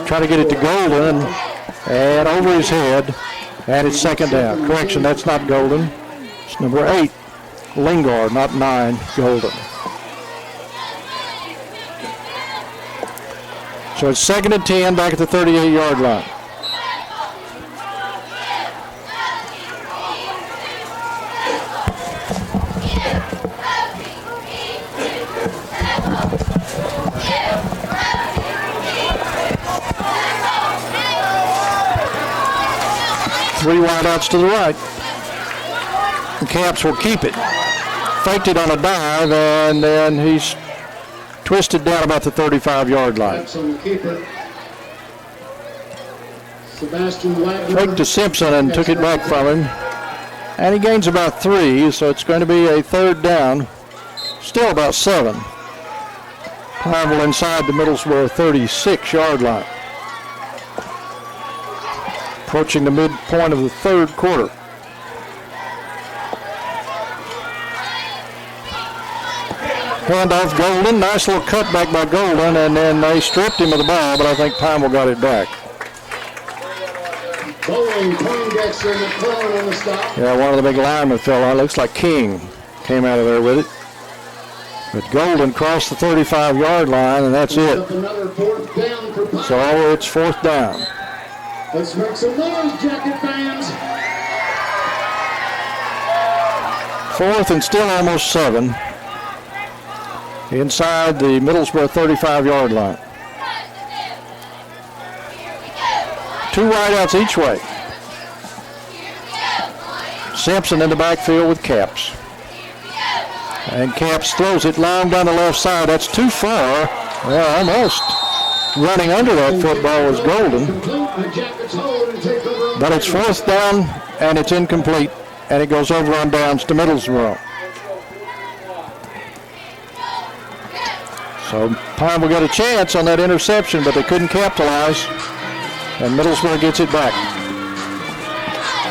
[SPEAKER 2] Try to get it to Golden and over his head, and it's second down. Correction, that's not Golden. It's number 8, Lingard, not 9, Golden. So it's second and 10 back at the 38-yard line. Three wideouts to the right. The Capps will keep it. Faked it on a dive, and then he's twisted down about the 35-yard line. Faked to Simpson and took it back from him. And he gains about 3, so it's going to be a third down. Still about 7. Pineville inside the Middlesboro 36-yard line. Approaching the midpoint of the third quarter. Handoff Golden, nice little cutback by Golden, and then they stripped him of the ball, but I think Pineville got it back. Yeah, one of the big linemen fell out. Looks like King came out of there with it. But Golden crossed the 35-yard line, and that's it. So it's fourth down.
[SPEAKER 3] Let's make some noise, Jacket fans.
[SPEAKER 2] Fourth and still almost 7. Inside the Middlesboro 35-yard line. 2 wideouts each way. Simpson in the backfield with Capps. And Capps throws it long down the left side. That's too far. Well, almost running under that football was Golden. But it's fourth down, and it's incomplete. And it goes over on downs to Middlesboro. So Pineville got a chance on that interception, but they couldn't capitalize. And Middlesboro gets it back.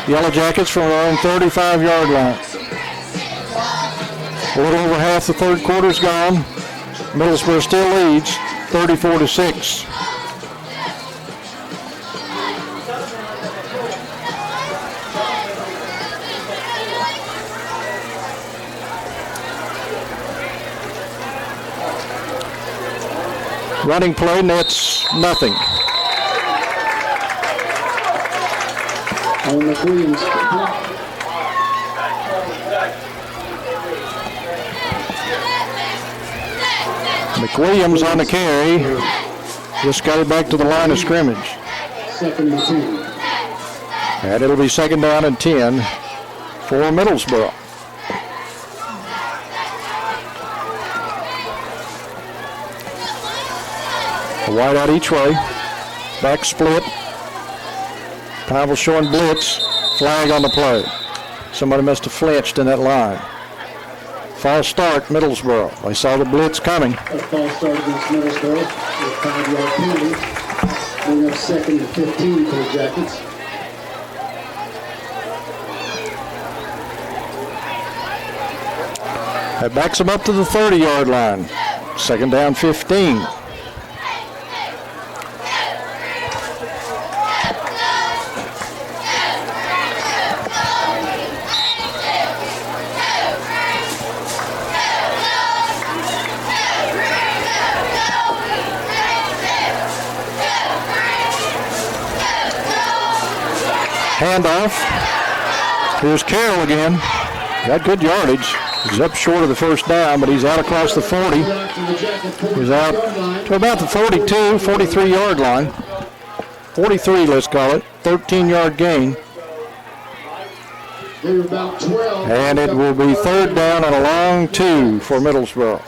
[SPEAKER 2] Yellowjackets from their own 35-yard line. A little over half the third quarter's gone. Middlesboro still leads 34-6. Running play nets nothing. McWilliams on the carry. Just got it back to the line of scrimmage.
[SPEAKER 3] Second and 10.
[SPEAKER 2] And it'll be second down and 10 for Middlesboro. A wide out each way. Back split. Pineville showing blitz. Flag on the play. Somebody must have flinched in that line. False start, Middlesboro. They saw the blitz coming.
[SPEAKER 3] A false start against Middlesboro with 5-yard penalty. Bring up 2nd and 15 for the Jackets.
[SPEAKER 2] That backs them up to the 30-yard line. 2nd down, 15. Handoff. Here's Carroll again. Got good yardage. He's up short of the first down, but he's out across the 40. He's out to about the 42, 43-yard line. 43, let's call it. 13-yard gain. And it will be 3rd down and a long 2 for Middlesboro.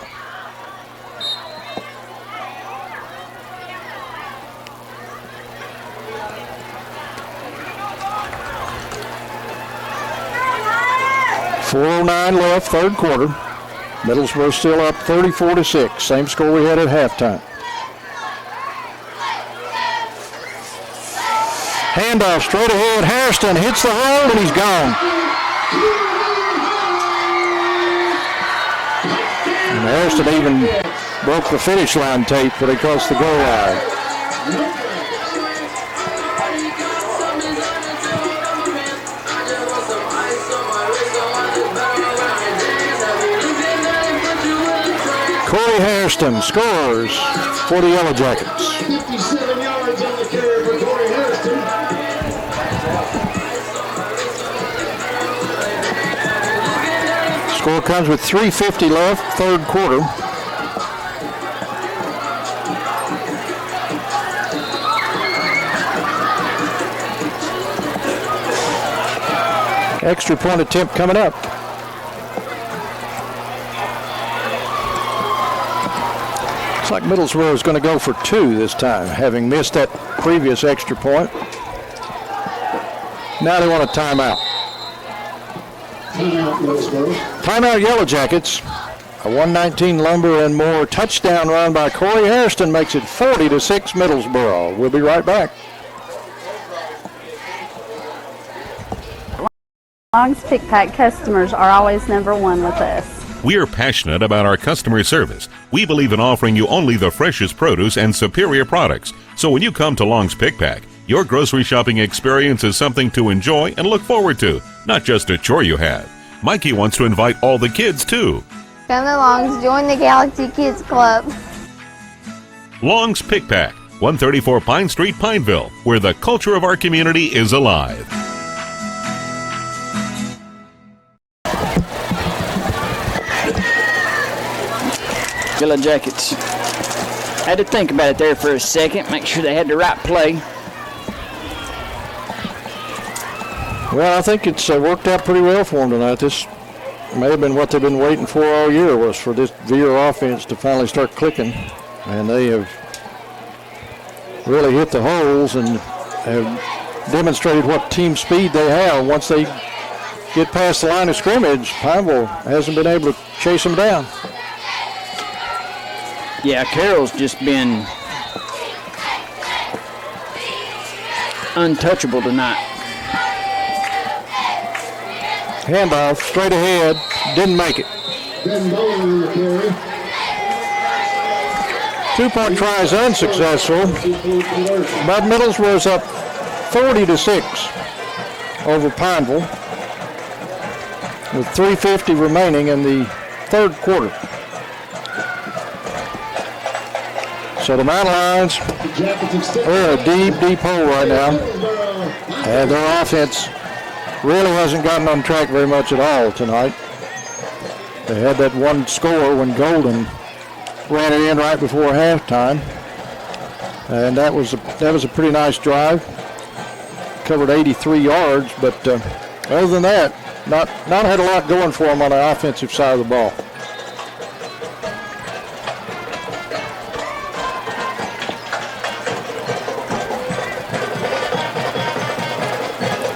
[SPEAKER 2] .409 left, 3rd quarter. Middlesboro still up 34-6. Same score we had at halftime. Handoff straight ahead. Hairston hits the hold and he's gone. And Hairston even broke the finish line tape when he crossed the goal line. Corey Hairston scores for the Yellowjackets.
[SPEAKER 3] 57 yards on the carry for Corey Hairston.
[SPEAKER 2] Score comes with 3:50 left, 3rd quarter. Extra point attempt coming up. Looks like Middlesboro is going to go for 2 this time, having missed that previous extra point. Now they want a timeout. Timeout Yellowjackets. A 119 Lumber and More touchdown run by Corey Hairston makes it 40-6 Middlesboro. We'll be right back.
[SPEAKER 8] Long's Pick Pack customers are always number 1 with us.
[SPEAKER 5] We are passionate about our customer service. We believe in offering you only the freshest produce and superior products. So when you come to Long's Pick Pack, your grocery shopping experience is something to enjoy and look forward to, not just a chore you have. Mikey wants to invite all the kids too.
[SPEAKER 10] Come to Long's, join the Galaxy Kids Club.
[SPEAKER 5] Long's Pick Pack, 134 Pine Street, Pineville, where the culture of our community is alive.
[SPEAKER 1] Yellowjackets. Had to think about it there for a second, make sure they had the right play.
[SPEAKER 2] Well, I think it's worked out pretty well for them tonight. This may have been what they've been waiting for all year, was for this Veer offense to finally start clicking. And they have really hit the holes and have demonstrated what team speed they have. Once they get past the line of scrimmage, Pineville hasn't been able to chase them down.
[SPEAKER 1] Yeah, Carroll's just been untouchable tonight.
[SPEAKER 2] Handoff straight ahead, didn't make it.
[SPEAKER 3] Ben Bowen on the carry.
[SPEAKER 2] 2-point try is unsuccessful, but Middlesboro's up 40-6 over Pineville with 3:50 remaining in the 3rd quarter. So the Mountain Lions are in a deep, deep hole right now, and their offense really hasn't gotten on track very much at all tonight. They had that one score when Golden ran it in right before halftime, and that was a pretty nice drive. Covered 83 yards, but other than that, not had a lot going for them on the offensive side of the ball.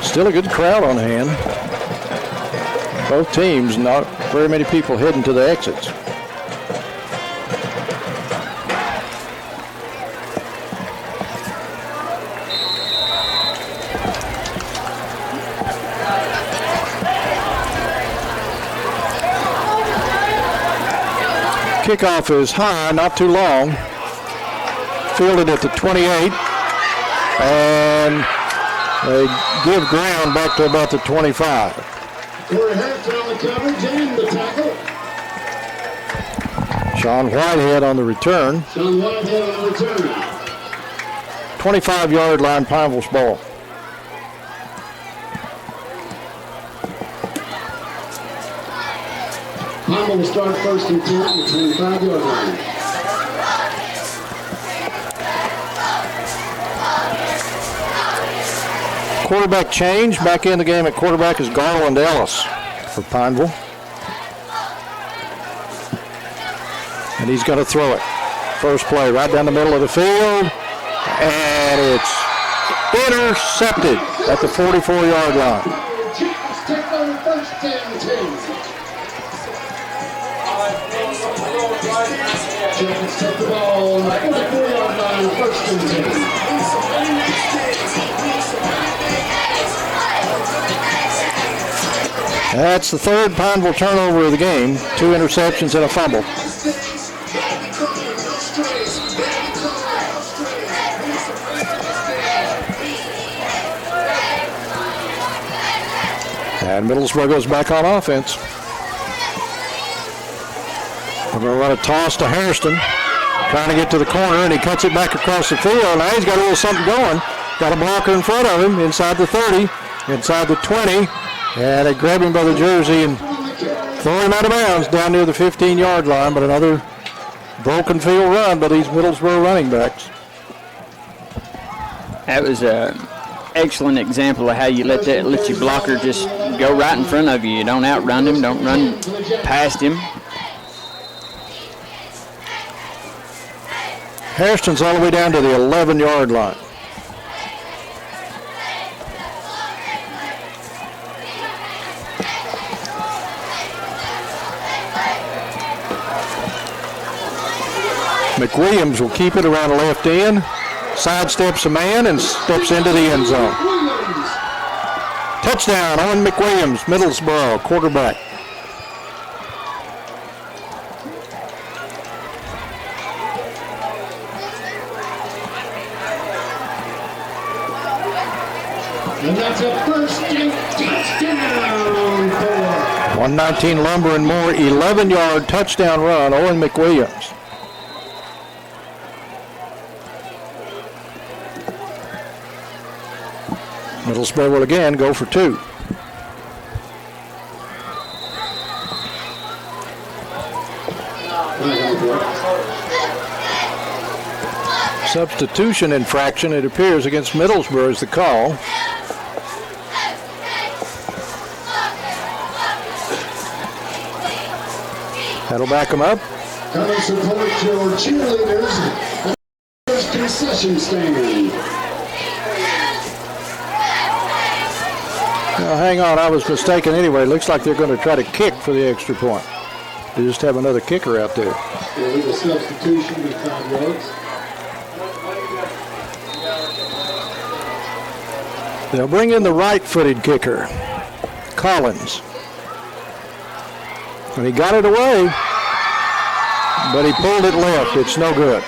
[SPEAKER 2] Still a good crowd on hand. Both teams, not very many people heading to the exits. Kickoff is high, not too long. Fielded at the 28. And they give ground back to about the 25.
[SPEAKER 3] Corey Harrison on the coverage and the tackle.
[SPEAKER 2] Sean Whitehead on the return.
[SPEAKER 3] Sean Whitehead on the return.
[SPEAKER 2] 25-yard line, Pineville's ball.
[SPEAKER 3] Pineville will start first and 10 at the 25-yard line.
[SPEAKER 2] Quarterback change. Back in the game at quarterback is Garland Ellis for Pineville. And he's going to throw it. First play right down the middle of the field. And it's intercepted at the 44-yard line.
[SPEAKER 3] Jackets take over first and 10. Jackets take the ball on the 44-yard line, first and 10.
[SPEAKER 2] That's the third Pineville turnover of the game. 2 interceptions and a fumble. And Middlesboro goes back on offense. We're going to run a toss to Hairston. Trying to get to the corner, and he cuts it back across the field. Now he's got a little something going. Got a blocker in front of him, inside the 30, inside the 20. And they grab him by the jersey and throw him out of bounds down near the 15-yard line. But another broken field run by these Middlesboro running backs.
[SPEAKER 1] That was an excellent example of how you let your blocker just go right in front of you. You don't outrun him, don't run past him.
[SPEAKER 2] Hairston's all the way down to the 11-yard line. McWilliams will keep it around the left end, sidesteps a man, and steps into the end zone. Touchdown, Owen McWilliams, Middlesboro, quarterback.
[SPEAKER 3] And that's a first and touchdown for
[SPEAKER 2] 119 Lumber and More, 11-yard touchdown run, Owen McWilliams. Middlesboro will again go for 2. Substitution infraction, it appears, against Middlesboro is the call. That'll back them up.
[SPEAKER 3] Come and support your cheerleaders. First concession stand.
[SPEAKER 2] Now, hang on, I was mistaken anyway. Looks like they're going to try to kick for the extra point. They just have another kicker out there.
[SPEAKER 3] Yeah, with a substitution with 5 yards.
[SPEAKER 2] They'll bring in the right-footed kicker, Collins. And he got it away, but he pulled it left. It's no good.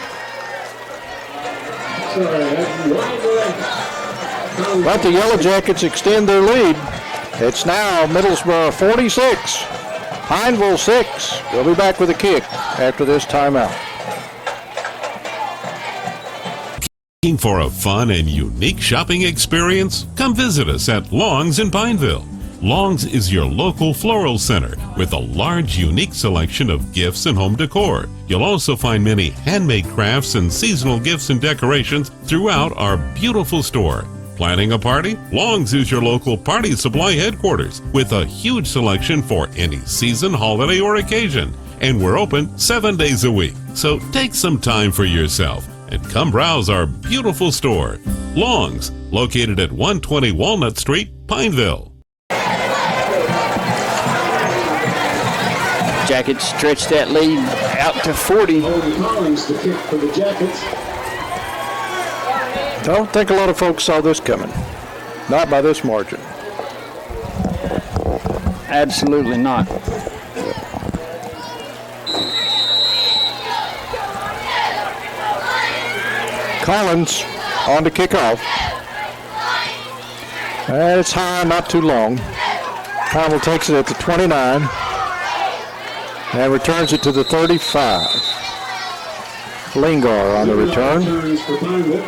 [SPEAKER 2] But the Yellowjackets extend their lead. It's now Middlesboro 46, Pineville 6. We'll be back with a kick after this timeout.
[SPEAKER 5] Looking for a fun and unique shopping experience? Come visit us at Long's in Pineville. Long's is your local floral center with a large, unique selection of gifts and home decor. You'll also find many handmade crafts and seasonal gifts and decorations throughout our beautiful store. Planning a party? Long's is your local party supply headquarters with a huge selection for any season, holiday, or occasion. And we're open 7 days a week. So take some time for yourself and come browse our beautiful store. Long's, located at 120 Walnut Street, Pineville.
[SPEAKER 1] Jackets stretch that lead out to 40.
[SPEAKER 3] Owen Collins to kick for the Jackets.
[SPEAKER 2] Don't think a lot of folks saw this coming. Not by this margin.
[SPEAKER 1] Absolutely not.
[SPEAKER 2] Collins on to kick off. And it's high, not too long. Pineville takes it at the 29 and returns it to the 35. Lingard on the return.
[SPEAKER 3] Returns for Pineville.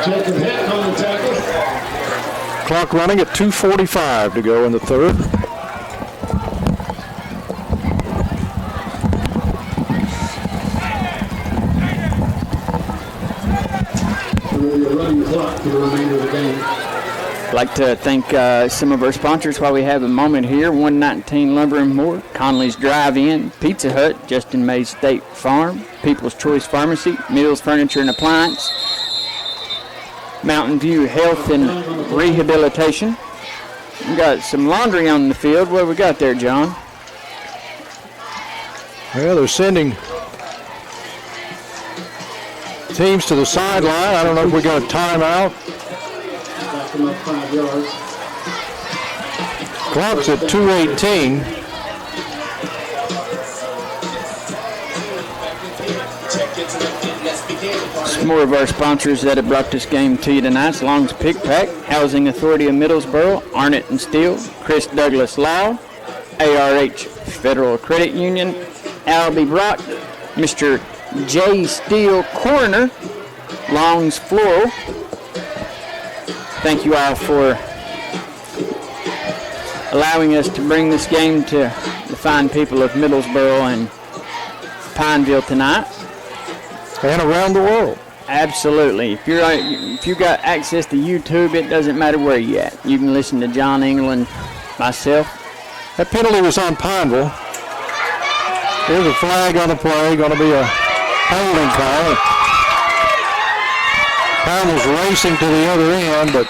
[SPEAKER 3] Jacob Heck on the tackle.
[SPEAKER 2] Clock running at 2:45 to go in the third.
[SPEAKER 3] There will be a running clock for the remainder of the game.
[SPEAKER 1] I'd like to thank some of our sponsors while we have a moment here. 119 Lumber and More, Conley's Drive-In, Pizza Hut, Justin Mays State Farm, People's Choice Pharmacy, Mills Furniture and Appliance, Mountain View Health and Rehabilitation. We got some laundry on the field. What we got there, John?
[SPEAKER 2] Well, they're sending teams to the sideline. I don't know if we got a timeout.
[SPEAKER 3] Back them up 5 yards.
[SPEAKER 2] Clock's at 2:18.
[SPEAKER 1] Some more of our sponsors that have brought this game to you tonight. Long's Pick Pack, Housing Authority of Middlesboro, Arnett and Steele, Chris Douglas Law, ARH Federal Credit Union, Albie Brock, Mr. J. Steele Coroner, Long's Floral. Thank you all for allowing us to bring this game to the fine people of Middlesboro and Pineville tonight.
[SPEAKER 2] And around the world.
[SPEAKER 1] Absolutely. If you got access to YouTube, it doesn't matter where you at. You can listen to John England, myself.
[SPEAKER 2] That penalty was on Pineville. There's a flag on the play, going to be a holding call. Pineville's racing to the other end, but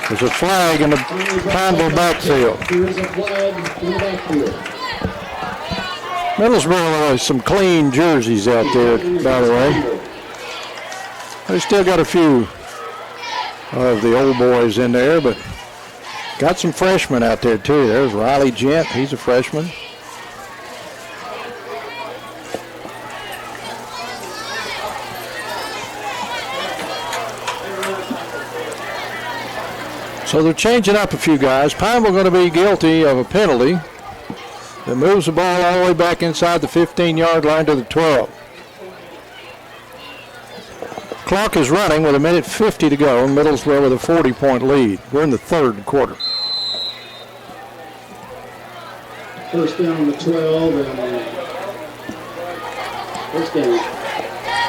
[SPEAKER 2] there's a flag in the Pineville backfield.
[SPEAKER 3] There is a flag in the backfield.
[SPEAKER 2] Middlesboro has some clean jerseys out there, by the way. They still got a few of the old boys in there, but got some freshmen out there too. There's Riley Gent, he's a freshman. So they're changing up a few guys. Pineville going to be guilty of a penalty that moves the ball all the way back inside the 15-yard line to the 12. Clock is running with 1:50 to go. Middlesboro with a 40-point lead. We're in the third quarter.
[SPEAKER 3] First down on the 12 and first down.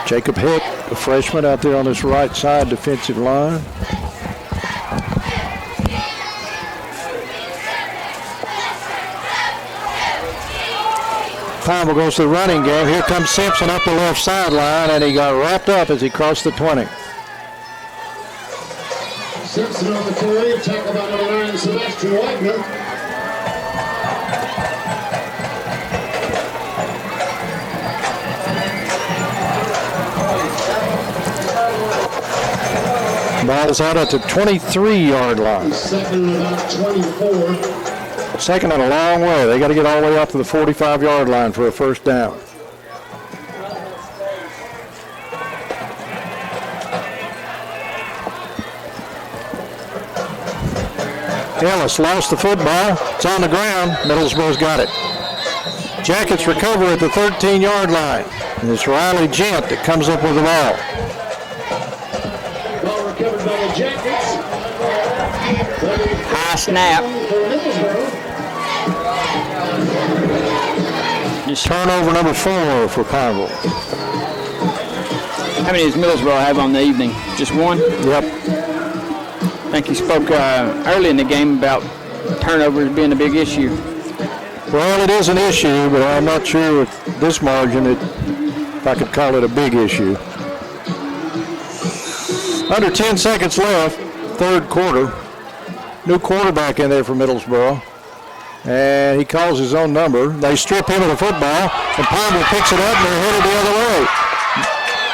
[SPEAKER 2] Jacob Hick, a freshman out there on this right side defensive line. Pineville goes to the running game. Here comes Simpson up the left sideline, and he got wrapped up as he crossed the 20.
[SPEAKER 3] Simpson on the carry, tackled by number 9, Sebastian Wagner.
[SPEAKER 2] Ball's out at the 23-yard line.
[SPEAKER 3] Second and about 24.
[SPEAKER 2] Second and a long way. They got to get all the way out to the 45-yard line for a first down. Ellis lost the football. It's on the ground. Middlesboro's got it. Jackets recover at the 13-yard line. And it's Riley Gent that comes up with the ball.
[SPEAKER 3] Ball recovered by the Jackets.
[SPEAKER 1] High snap.
[SPEAKER 2] Just turnover number 4 for Pineville.
[SPEAKER 1] How many does Middlesboro have on the evening? Just one?
[SPEAKER 2] Yep.
[SPEAKER 1] I think you spoke early in the game about turnovers being a big issue.
[SPEAKER 2] Well, it is an issue, but I'm not sure with this margin if I could call it a big issue. Under 10 seconds left, third quarter. New quarterback in there for Middlesboro. And he calls his own number. They strip him of the football, and Pineville picks it up, and they're headed the other way.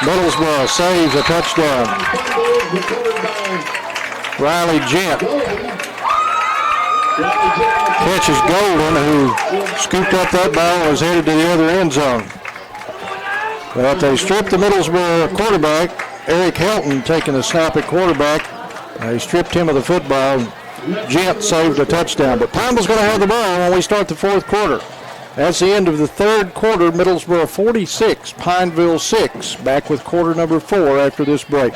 [SPEAKER 2] Middlesboro saves a touchdown. Riley Gent catches Golden, who scooped up that ball and was headed to the other end zone. But they stripped the Middlesboro quarterback, Eric Helton taking a snap at quarterback. They stripped him of the football. Gent saved a touchdown. But Pineville's going to have the ball when we start the fourth quarter. That's the end of the third quarter. Middlesboro 46, Pineville 6. Back with quarter number 4 after this break.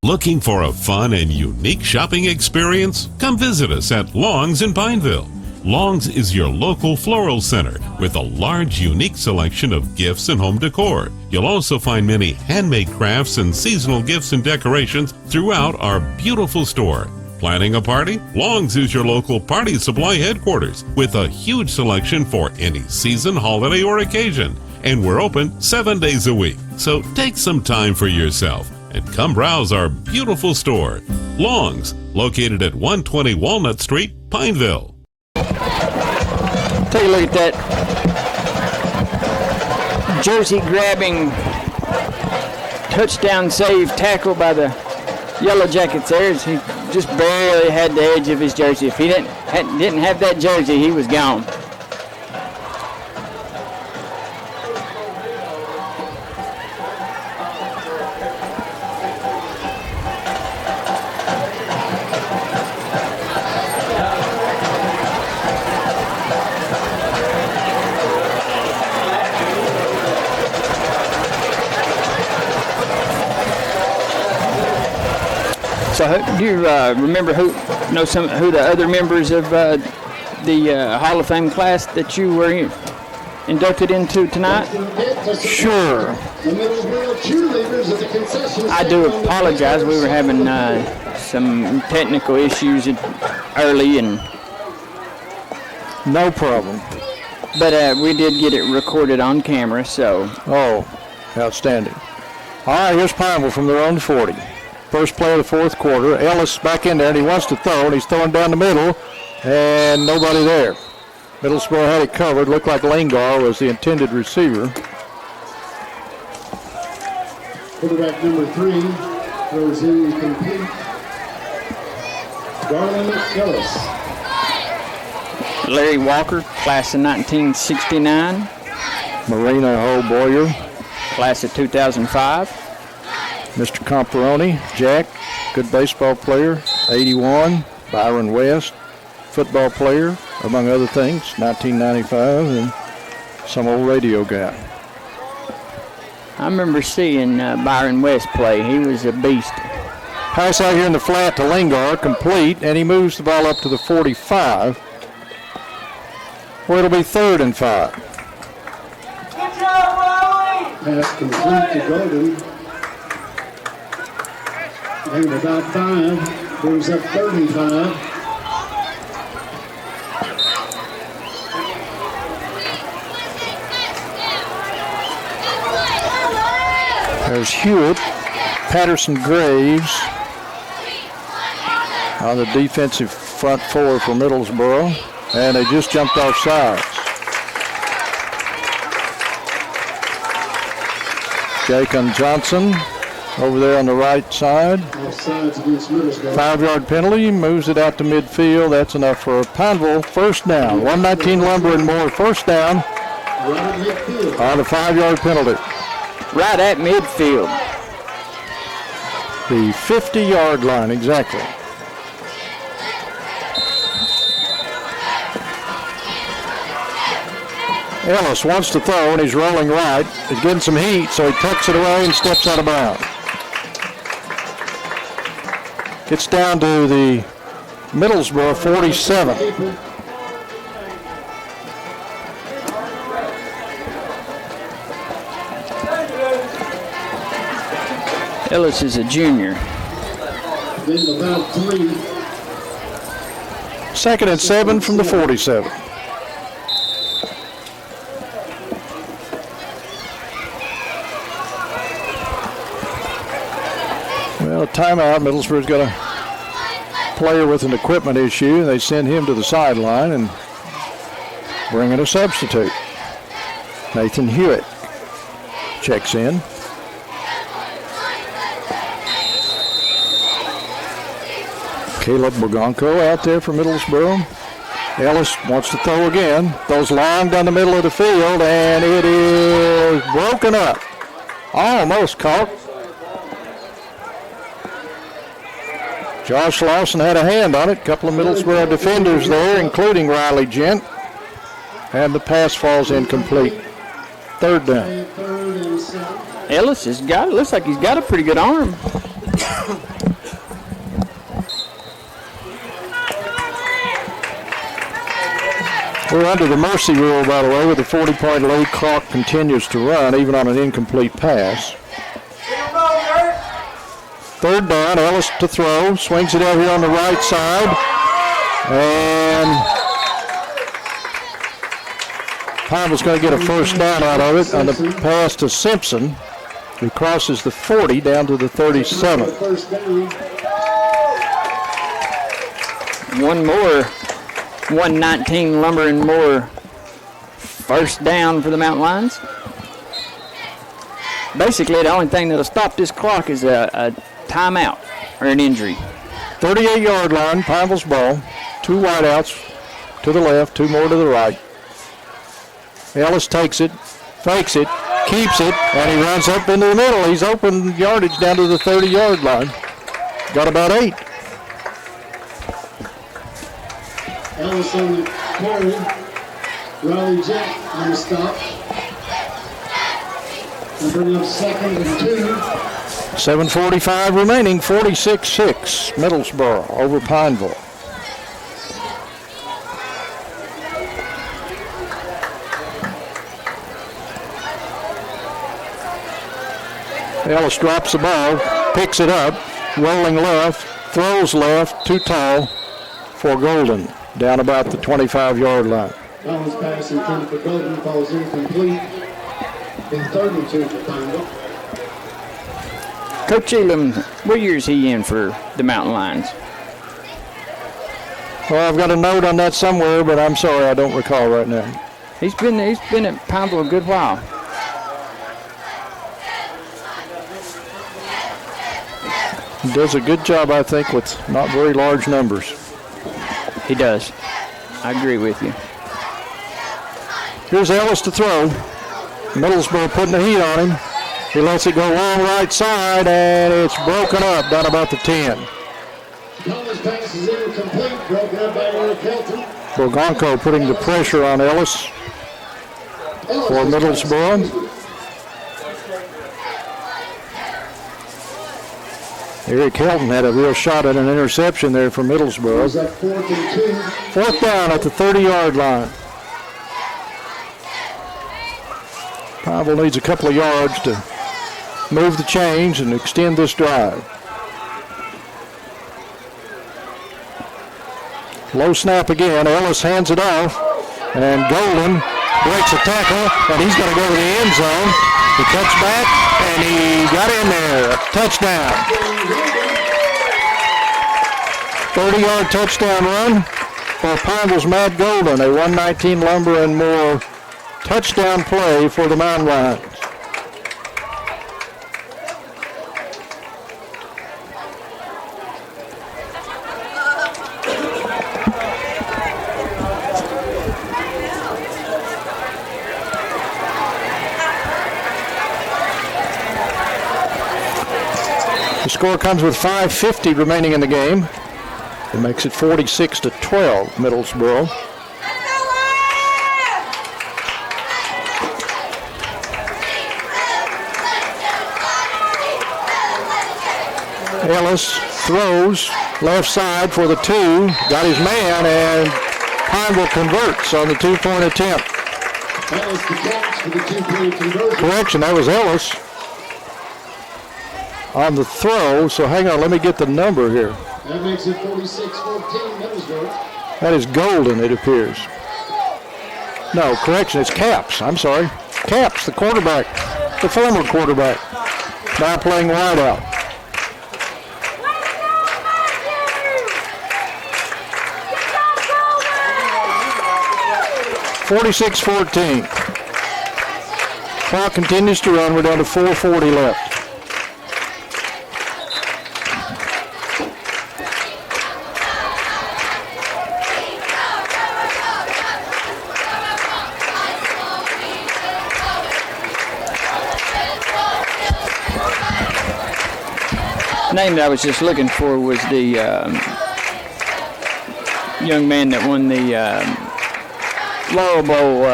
[SPEAKER 5] Looking for a fun and unique shopping experience? Come visit us at Long's in Pineville. Long's is your local floral center with a large, unique selection of gifts and home decor. You'll also find many handmade crafts and seasonal gifts and decorations throughout our beautiful store. Planning a party? Long's is your local party supply headquarters with a huge selection for any season, holiday, or occasion. And we're open 7 days a week, so take some time for yourself and come browse our beautiful store. Long's, located at 120 Walnut Street, Pineville.
[SPEAKER 1] Take a look at that jersey grabbing touchdown save tackle by the Yellowjackets there. He just barely had the edge of his jersey. If he didn't have that jersey, he was gone. So, do you remember who the other members of the Hall of Fame class that you were inducted into tonight?
[SPEAKER 2] Sure.
[SPEAKER 1] I do apologize. We were having some technical issues early, and
[SPEAKER 2] no problem.
[SPEAKER 1] But we did get it recorded on camera, so.
[SPEAKER 2] Oh, outstanding. All right, here's Pineville from their own 40. First play of the fourth quarter. Ellis back in there, and he wants to throw, and he's throwing down the middle, and nobody there. Middlesboro had it covered. Looked like Lingar was the intended receiver.
[SPEAKER 3] Quarterback number 3 throws in complete. Garland Ellis.
[SPEAKER 1] Larry Walker, class of 1969.
[SPEAKER 2] Marina Ho Boyer,
[SPEAKER 1] class of 2005.
[SPEAKER 2] Mr. Comparoni, Jack, good baseball player, 81. Byron West, football player, among other things, 1995, and some old radio guy.
[SPEAKER 1] I remember seeing Byron West play. He was a beast.
[SPEAKER 2] Pass out here in the flat to Lingar, complete, and he moves the ball up to the 45, where it'll be 3rd and 5.
[SPEAKER 7] Good job, Riley!
[SPEAKER 3] Pass complete to Golden. And about 5, brings up 35.
[SPEAKER 2] There's Hewitt, Patterson Graves on the defensive front 4 for Middlesboro, and they just jumped off sides. Jacon Johnson over there on the right side. 5-yard penalty, moves it out to midfield. That's enough for a Pineville first down. 119 Lumber and more first down on a 5-yard penalty.
[SPEAKER 1] Right at midfield.
[SPEAKER 2] The 50-yard line, exactly. Ellis wants to throw, and he's rolling right. He's getting some heat, so he tucks it away and steps out of bounds. Gets down to the Middlesboro 47.
[SPEAKER 1] Ellis is a junior.
[SPEAKER 3] About 3.
[SPEAKER 2] 2nd and 7 from the 47. Well, a timeout. Middlesboro's got a player with an equipment issue, and they send him to the sideline and bring in a substitute. Nathan Hewitt checks in. Caleb Bogonko out there for Middlesboro. Ellis wants to throw again. Throws long down the middle of the field, and it is broken up. Almost caught. Josh Lawson had a hand on it. A couple of Middlesboro defenders there, including Riley Gent. And the pass falls incomplete. Third down.
[SPEAKER 1] Ellis has got it. Looks like he's got a pretty good arm.
[SPEAKER 2] We're under the mercy rule, by the way, with the 40-point lead. Clock continues to run, even on an incomplete pass. Third down, Ellis to throw. Swings it out here on the right side. And Pineville's going to get a first down out of it on the pass to Simpson, who crosses the 40 down to the 37.
[SPEAKER 1] One more. 119 Lumber and Moore first down for the Mountain Lions. Basically, the only thing that'll stop this clock is a timeout or an injury.
[SPEAKER 2] 38-yard line, Pineville's ball. Two wideouts to the left, two more to the right. Ellis takes it, fakes it, keeps it, and he runs up into the middle. He's open yardage down to the 30-yard line. Got about 8.
[SPEAKER 3] Ellis on the carry. Riley Jack on the stop. And bring up 2nd and 2.
[SPEAKER 2] 7:45 remaining, 46-6. Middlesboro over Pineville. Ellis drops the ball, picks it up, rolling left, throws left, too tall for Golden. Down about the 25-yard line.
[SPEAKER 3] Ellis pass intended for Golden falls incomplete. In 32 for Pineville.
[SPEAKER 1] Coach Elam, what year is he in for the Mountain Lions?
[SPEAKER 2] Well, I've got a note on that somewhere, but I'm sorry, I don't recall right now.
[SPEAKER 1] He's been at Pineville a good while.
[SPEAKER 2] He does a good job, I think, with not very large numbers.
[SPEAKER 1] He does. I agree with you.
[SPEAKER 2] Here's Ellis to throw. Middlesboro putting the heat on him. He lets it go long right side, and it's broken up down about the 10.
[SPEAKER 3] Ellis pass is incomplete, broken up by Eric Helton.
[SPEAKER 2] Bogonko putting the pressure on Ellis for Middlesboro. Eric Helton had a real shot at an interception there for Middlesboro.
[SPEAKER 3] 4th and 2.
[SPEAKER 2] Fourth down at the 30-yard line. Pineville needs a couple of yards to move the chains and extend this drive. Low snap again. Ellis hands it off, and Golden breaks a tackle, and he's going to go to the end zone. He cuts back, and he got in there. Touchdown. 30-yard touchdown run for Pineville's Matt Golden. A 119 Lumber and Moore touchdown play for the Mountain Lions. The score comes with 5:50 remaining in the game. It makes it 46-12, Middlesboro. Ellis throws left side for the 2, got his man, and Pineville converts on the 2-point attempt.
[SPEAKER 3] Ellis the catch for the 2-point conversion.
[SPEAKER 2] Correction, that was Ellis on the throw, so hang on, let me get the number here.
[SPEAKER 3] That makes it 46-14 Middlesboro.
[SPEAKER 2] That is Golden, it appears. No, correction, it's Capps, I'm sorry. Capps, the quarterback, the former quarterback, now playing wideout. 46-14. Clock continues to run. We're down to 4:40 left.
[SPEAKER 1] Name that I was just looking for was the young man that won the Laurel Bowl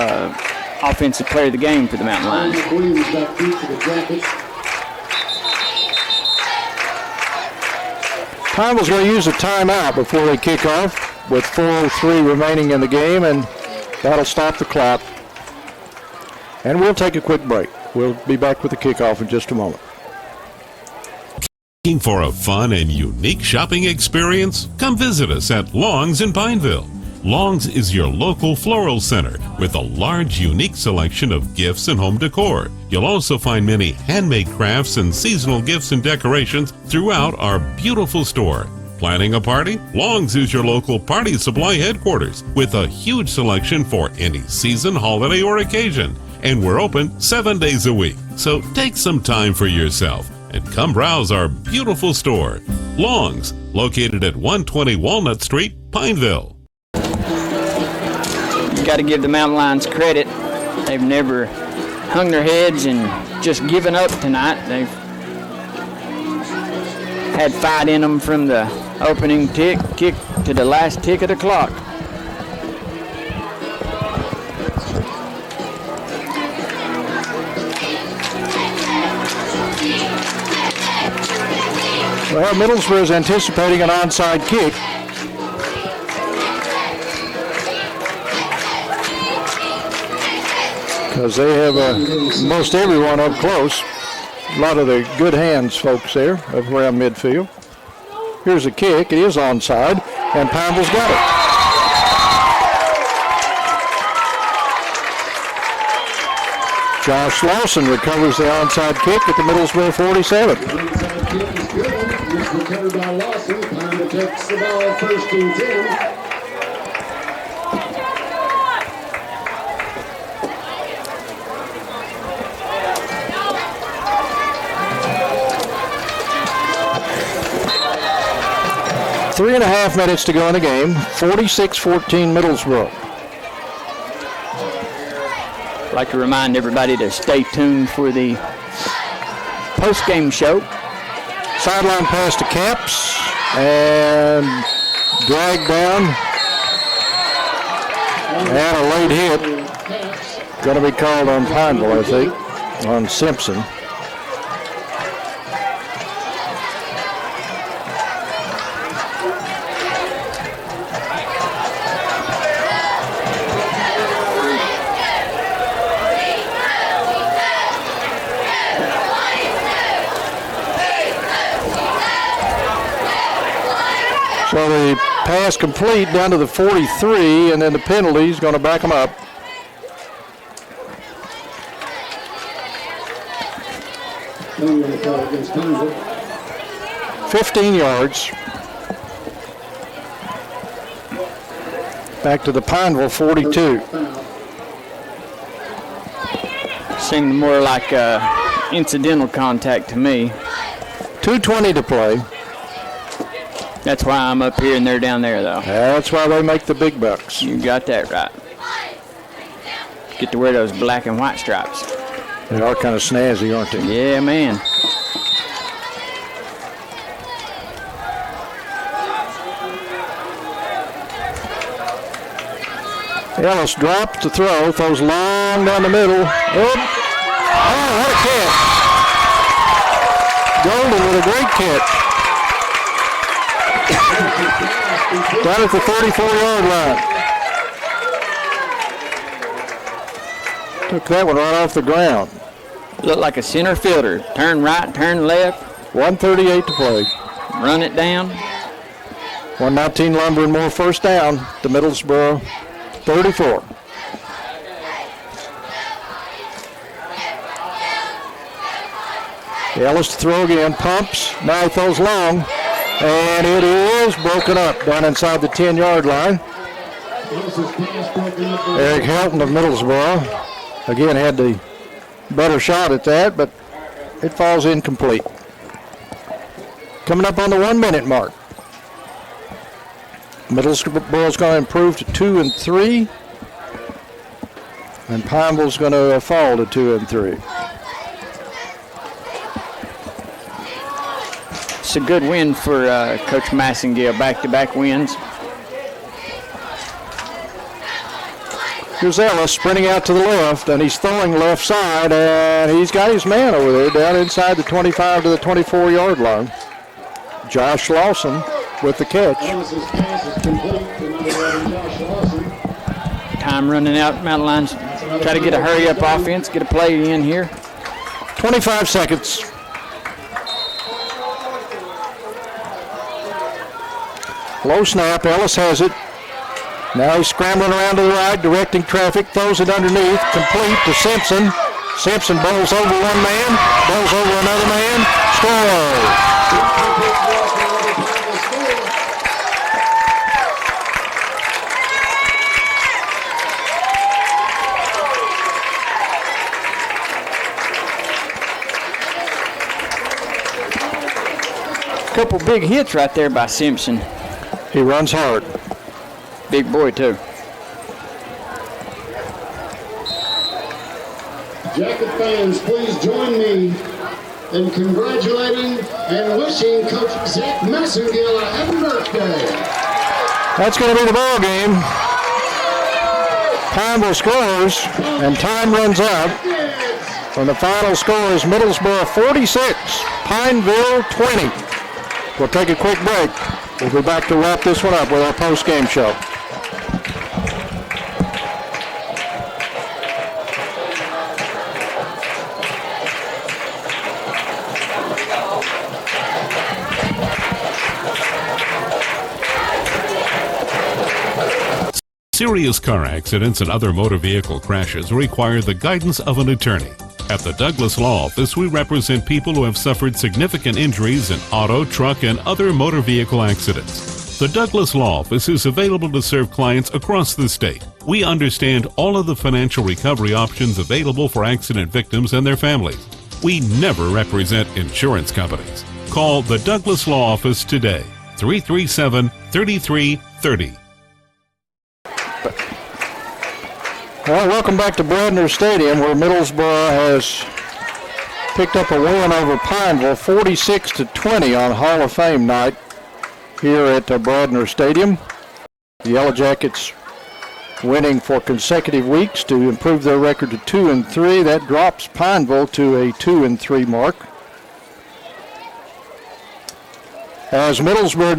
[SPEAKER 1] Offensive Player of the Game for the Mountain Lions.
[SPEAKER 2] Pineville's going to use a timeout before they kick off with 4:03 remaining in the game, and that'll stop the clock. And we'll take a quick break. We'll be back with the kickoff in just a moment.
[SPEAKER 5] Looking for a fun and unique shopping experience? Come visit us at Long's in Pineville. Long's is your local floral center with a large, unique selection of gifts and home decor. You'll also find many handmade crafts and seasonal gifts and decorations throughout our beautiful store. Planning a party? Long's is your local party supply headquarters with a huge selection for any season, holiday, or occasion. And we're open 7 days a week. So take some time for yourself and come browse our beautiful store. Long's, located at 120 Walnut Street, Pineville.
[SPEAKER 1] You got to give the Mountain Lions credit. They've never hung their heads and just given up tonight. They've had fight in them from the opening kick to the last tick of the clock.
[SPEAKER 2] Well, Middlesboro is anticipating an onside kick. Because they have most everyone up close. A lot of the good hands folks there up around midfield. Here's a kick. It is onside, and Pineville's got it. Josh Lawson recovers the onside kick at the Middlesboro 47.
[SPEAKER 3] Recovered by Lawson. Pineville takes the ball first and 10.
[SPEAKER 2] Three and a half minutes to go in the game. 46-14 Middlesboro.
[SPEAKER 1] I'd like to remind everybody to stay tuned for the post-game show.
[SPEAKER 2] Sideline pass to Caps and dragged down. And a late hit. Going to be called on Pineville, I think, on Simpson. So the pass complete down to the 43, and then the penalty is going to back them up.
[SPEAKER 3] Against Pineville.
[SPEAKER 2] 15 yards. Back to the Pineville 42.
[SPEAKER 1] Seemed more like incidental contact to me.
[SPEAKER 2] 2:20 to play.
[SPEAKER 1] That's why I'm up here and they're down there, though.
[SPEAKER 2] That's why they make the big bucks.
[SPEAKER 1] You got that right. Get to wear those black and white stripes.
[SPEAKER 2] They are kind of snazzy, aren't they?
[SPEAKER 1] Yeah, man.
[SPEAKER 2] Ellis drops to throw, throws long down the middle. Oh, what a catch. Golden with a great catch. Down at the 34-yard line. Took that one right off the ground.
[SPEAKER 1] Looked like a center fielder. Turn right, turn left.
[SPEAKER 2] 1:38 to play.
[SPEAKER 1] Run it down.
[SPEAKER 2] 119 Lumber and more first down. The Middlesboro 34. Ellis to throw again. Pumps. Now he throws long. And it is broken up down inside the 10-yard line. Eric Helton of Middlesboro, again, had the better shot at that, but it falls incomplete. Coming up on the 1 minute mark. Middlesboro's going to improve to 2-3. And Pineville's going to fall to 2-3.
[SPEAKER 1] It's a good win for Coach Massengill, back-to-back wins.
[SPEAKER 2] Here's Ellis sprinting out to the left, and he's throwing left side, and he's got his man over there down inside the 25 to the 24-yard line. Josh Lawson with the catch.
[SPEAKER 1] Time running out, Mountain Lions try to get a hurry-up offense, get a play in here.
[SPEAKER 2] 25 seconds. Low snap, Ellis has it. Now he's scrambling around to the right, directing traffic, throws it underneath, complete to Simpson. Simpson bowls over one man, bowls over another man, scores.
[SPEAKER 1] Couple big hits right there by Simpson.
[SPEAKER 2] He runs hard.
[SPEAKER 1] Big boy, too.
[SPEAKER 3] Jacket fans, please join me in congratulating and wishing Coach Zach Massengill a happy birthday.
[SPEAKER 2] That's going to be the ball game. Pineville scores, and time runs out. And the final score is Middlesboro 46, Pineville 20. We'll take a quick break. We'll be back to wrap this one up with our post-game show.
[SPEAKER 5] Serious car accidents and other motor vehicle crashes require the guidance of an attorney. At the Douglas Law Office, we represent people who have suffered significant injuries in auto, truck, and other motor vehicle accidents. The Douglas Law Office is available to serve clients across the state. We understand all of the financial recovery options available for accident victims and their families. We never represent insurance companies. Call the Douglas Law Office today, 337-3330.
[SPEAKER 2] Well, welcome back to Bradner Stadium, where Middlesboro has picked up a win over Pineville, 46-20 on Hall of Fame night here at Bradner Stadium. The Yellowjackets winning for consecutive weeks to improve their record to 2-3. That drops Pineville to a 2-3 mark. As Middlesboro